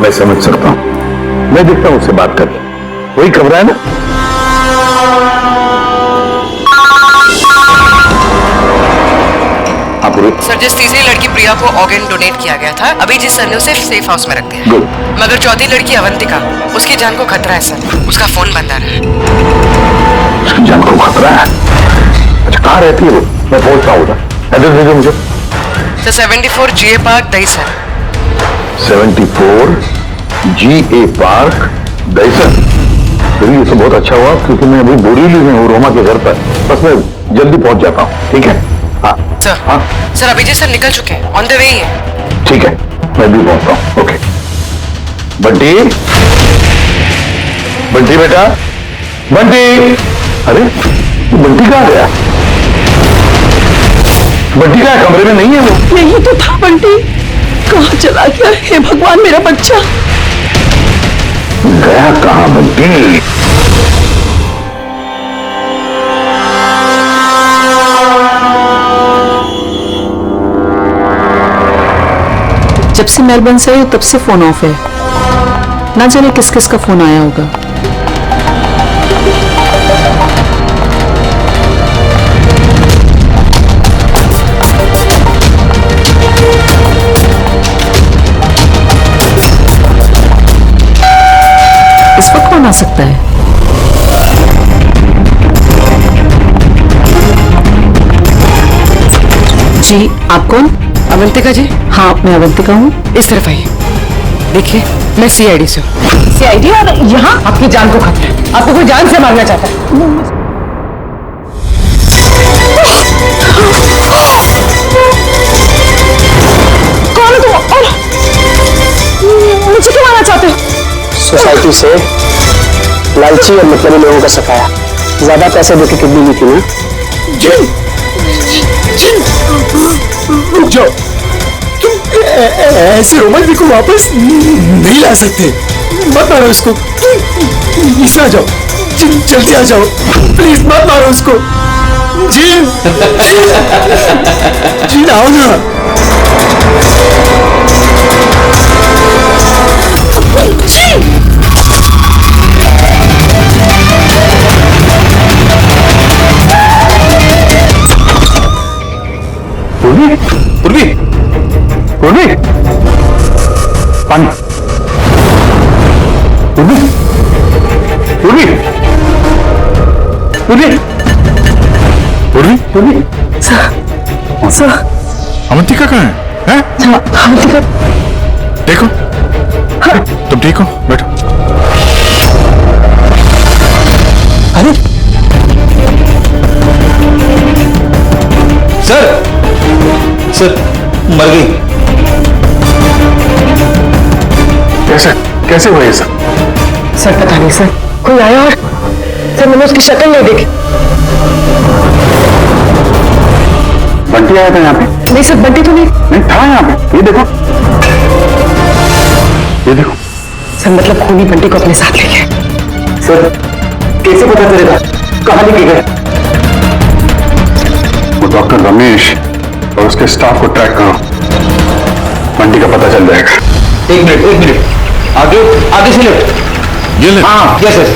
S9: मैं समझ सकता हूँ, मैं देखता हूँ उससे बात कर। वही कमरा है ना?
S6: सर जिस तीसरी लड़की प्रिया को ऑर्गन डोनेट किया गया था, अभी जिस सर ने उसे सेफ हाउस में रख दिया है। मगर चौथी लड़की अवंतिका, उसकी जान को खतरा है सर, उसका फोन बंद आ रहा है।
S9: उसकी जान को खतरा है? अच्छा कहाँ रहती है वो? मैं पहुंचता हूँ, एड्रेस दे दो मुझे।
S6: Sir 74 GA park Dahisar.
S9: 74 GA park Dahisar. ये तो बहुत अच्छा हुआ क्योंकि मैं अभी बोरीवली में हूँ, रोमा के घर पर। बस मैं
S4: जल्दी पहुंच जाता हूँ, ठीक है? हाँ
S6: सर।
S4: हाँ
S6: सर अभिजीत सर निकल चुके हैं, ऑन द वे ही है।
S4: ठीक है, मैं भी पहुंचता हूँ। ओके बंटी, बंटी बेटा, बंटी। अरे बंटी कहाँ गया? बंटी का कमरे में नहीं है वो?
S15: यही तो था बंटी, कहाँ चला गया? हे भगवान, मेरा बच्चा
S4: गया कहाँ बंटी?
S15: जब से मेलबर्न से आई तब से फोन ऑफ है, ना जाने किस किस का फोन आया होगा। इस वक्त कौन आ सकता है? जी आप कौन?
S6: अवंतिका जी।
S15: हाँ मैं अवंतिका हूँ।
S6: इस तरफ आइए, देखिए मैं सीआईडी से हूँ।
S15: सीआईडी? और यहाँ
S6: आपकी जान को खतरा है, आपको कोई जान से मारना चाहता है।
S15: कौन है तुम और मुझे क्यों मारना चाहते हो?
S3: सोसाइटी से लालची और मतलबी लोगों का सफाया, ज्यादा पैसे देके किडनी ली थी ना?
S14: रुक जाओ, तुम ऐसे रोमन जी को वापस नहीं ला सकते। मत मारो उसको, इसे आ जाओ, जल्दी आ जाओ, प्लीज मत मारो उसको। जिन, जिन आओ ना।
S4: पूर्वी, पूर्वी, पानी, पूर्वी, पूर्वी, पूर्वी, पूर्वी, पूर्वी।
S15: सर
S12: अवंतिका कहाँ है?
S15: अवंतिका
S12: देखो, तुम ठीक हो? बैठो।
S1: अरे सर, सर मर गई।
S4: कैसे हुआ ये सब?
S6: सर पता नहीं सर, कोई आया और सर मैंने उसकी शक्ल नहीं देखी।
S4: बंटी आया था यहाँ पे?
S6: नहीं सर, बंटी तो नहीं
S4: था यहाँ पे। ये देखो, ये देखो।
S6: सर मतलब खूनी बंटी को अपने साथ ले गए।
S3: सर कैसे पता चलेगा कहाँ लेके गए?
S4: वो डॉक्टर रमेश और उसके स्टाफ को ट्रैक करो, बंटी का पता चल जाएगा।
S1: एक मिनट, आगे आगे से ले।
S12: ये ले।
S1: हाँ यस सर।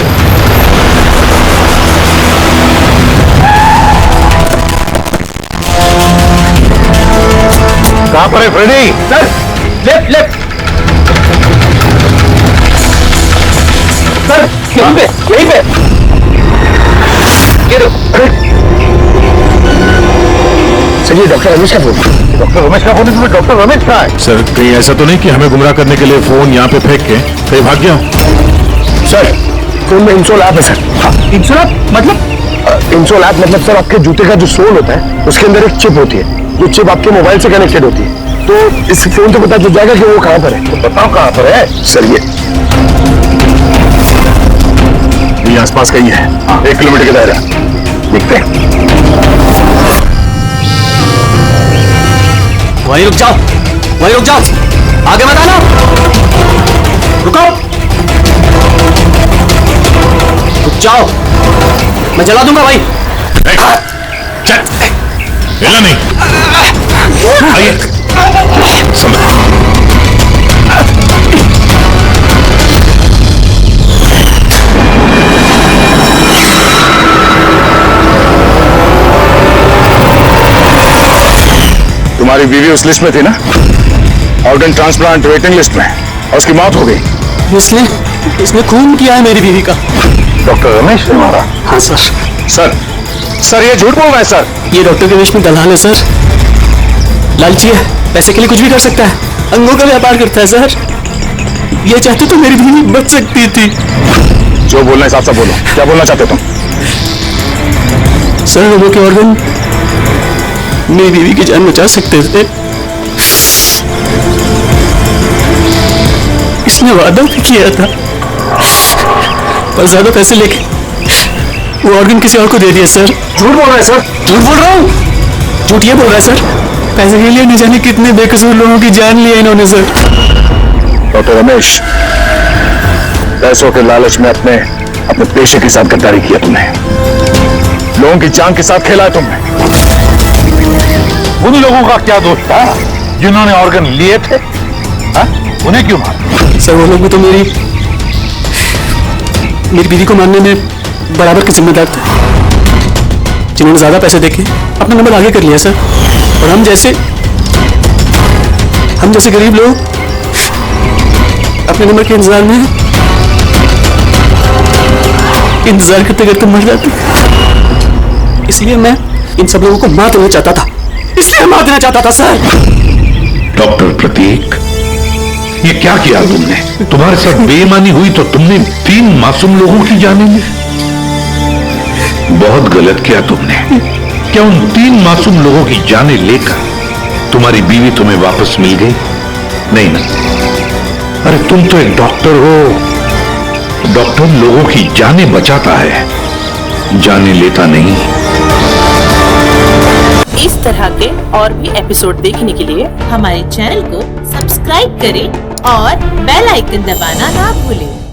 S4: कहाँ पर है Freddy?
S1: Sir left left. Sir यहीं पे। ये
S4: सर ये डॉक्टर रमेश का फोन। डॉक्टर रमेश का फोन है? डॉक्टर रमेश कहाँ है?
S12: सर कहीं ऐसा तो नहीं कि हमें गुमराह करने के लिए फोन यहाँ पे फेंक के कहीं भाग गया?
S3: सर फोन में इंसोल ऐप है सर।
S14: इंसोल ऐप मतलब?
S3: इंसोल ऐप मतलब सर आपके जूते का जो सोल होता है उसके अंदर एक चिप होती है, जो चिप आपके मोबाइल से कनेक्टेड होती है, तो इस फोन से पता चल जाएगा कि वो कहाँ पर है।
S4: तो बताओ कहाँ पर है?
S3: सर
S4: ये आसपास कहीं है। 1 किलोमीटर के दायरा दिखते हैं।
S1: वहीं रुक जाओ, आगे मत आना। रुको, रुक जाओ, मैं जला दूंगा भाई।
S12: हिला नहीं। आइए
S4: तुम्हारी बीवी उस लिस्ट में थी ना, ऑर्गन ट्रांसप्लांट वेटिंग लिस्ट में, और उसकी मौत हो गई।
S1: इसने खून किया है मेरी बीवी का।
S4: डॉक्टर रमेश ने मारा?
S1: हाँ सर।
S4: सर ये झूठ बोल रहा है सर।
S1: ये डॉक्टर के वेश में दलाल है सर, लालची है, पैसे के लिए कुछ भी कर सकता है, अंगों का व्यापार करता है सर। ये चाहते तो मेरी बीवी बच सकती थी।
S4: जो बोलना है साफ साफ बोलो, क्या बोलना चाहते तुम?
S14: सर रोमा के ऑर्गन मेरी बीवी की जान बचा सकते थे। इसने वादा भी किया था, पर ज्यादा पैसे लेके वो ऑर्गन किसी और को दे दिया सर।
S1: झूठ बोल रहा है सर।
S14: झूठ बोल रहा हूँ? झूठ ये बोल रहा है सर, पैसे के लिए नहीं जाने कितने बेकसूर लोगों की जान ली है इन्होंने सर।
S4: डॉक्टर रमेश, पैसों के लालच में अपने पेशे के साथ गद्दारी किया तुमने, लोगों की जान के साथ खेला है तुमने।
S10: उन लोगों का क्या दोष था जिन्होंने ऑर्गन लिए थे? उन्हें क्यों मारा?
S14: सर वो लोग भी तो मेरी बीवी को मारने में बराबर के जिम्मेदार थे, जिन्होंने ज्यादा पैसे देके अपना नंबर आगे कर लिया सर। और हम जैसे गरीब लोग अपने नंबर के इंतजार करते करते मर जाते। इसलिए मैं इन सब लोगों को मार देना चाहता था, इसलिए मार देना चाहता था सर।
S10: डॉक्टर प्रतीक, ये क्या किया तुमने? तुम्हारे साथ बेईमानी हुई तो तुमने 3 मासूम लोगों की जानें ली। बहुत गलत किया तुमने। क्या उन 3 मासूम लोगों की जानें लेकर तुम्हारी बीवी तुम्हें वापस मिल गई? नहीं ना। अरे तुम तो एक डॉक्टर हो। डॉक्टर लोगों की जानें बचाता है, जानें लेता नहीं।
S16: इस तरह के और भी एपिसोड देखने के लिए हमारे चैनल को सब्सक्राइब करें और बेल आइकन दबाना ना भूलें।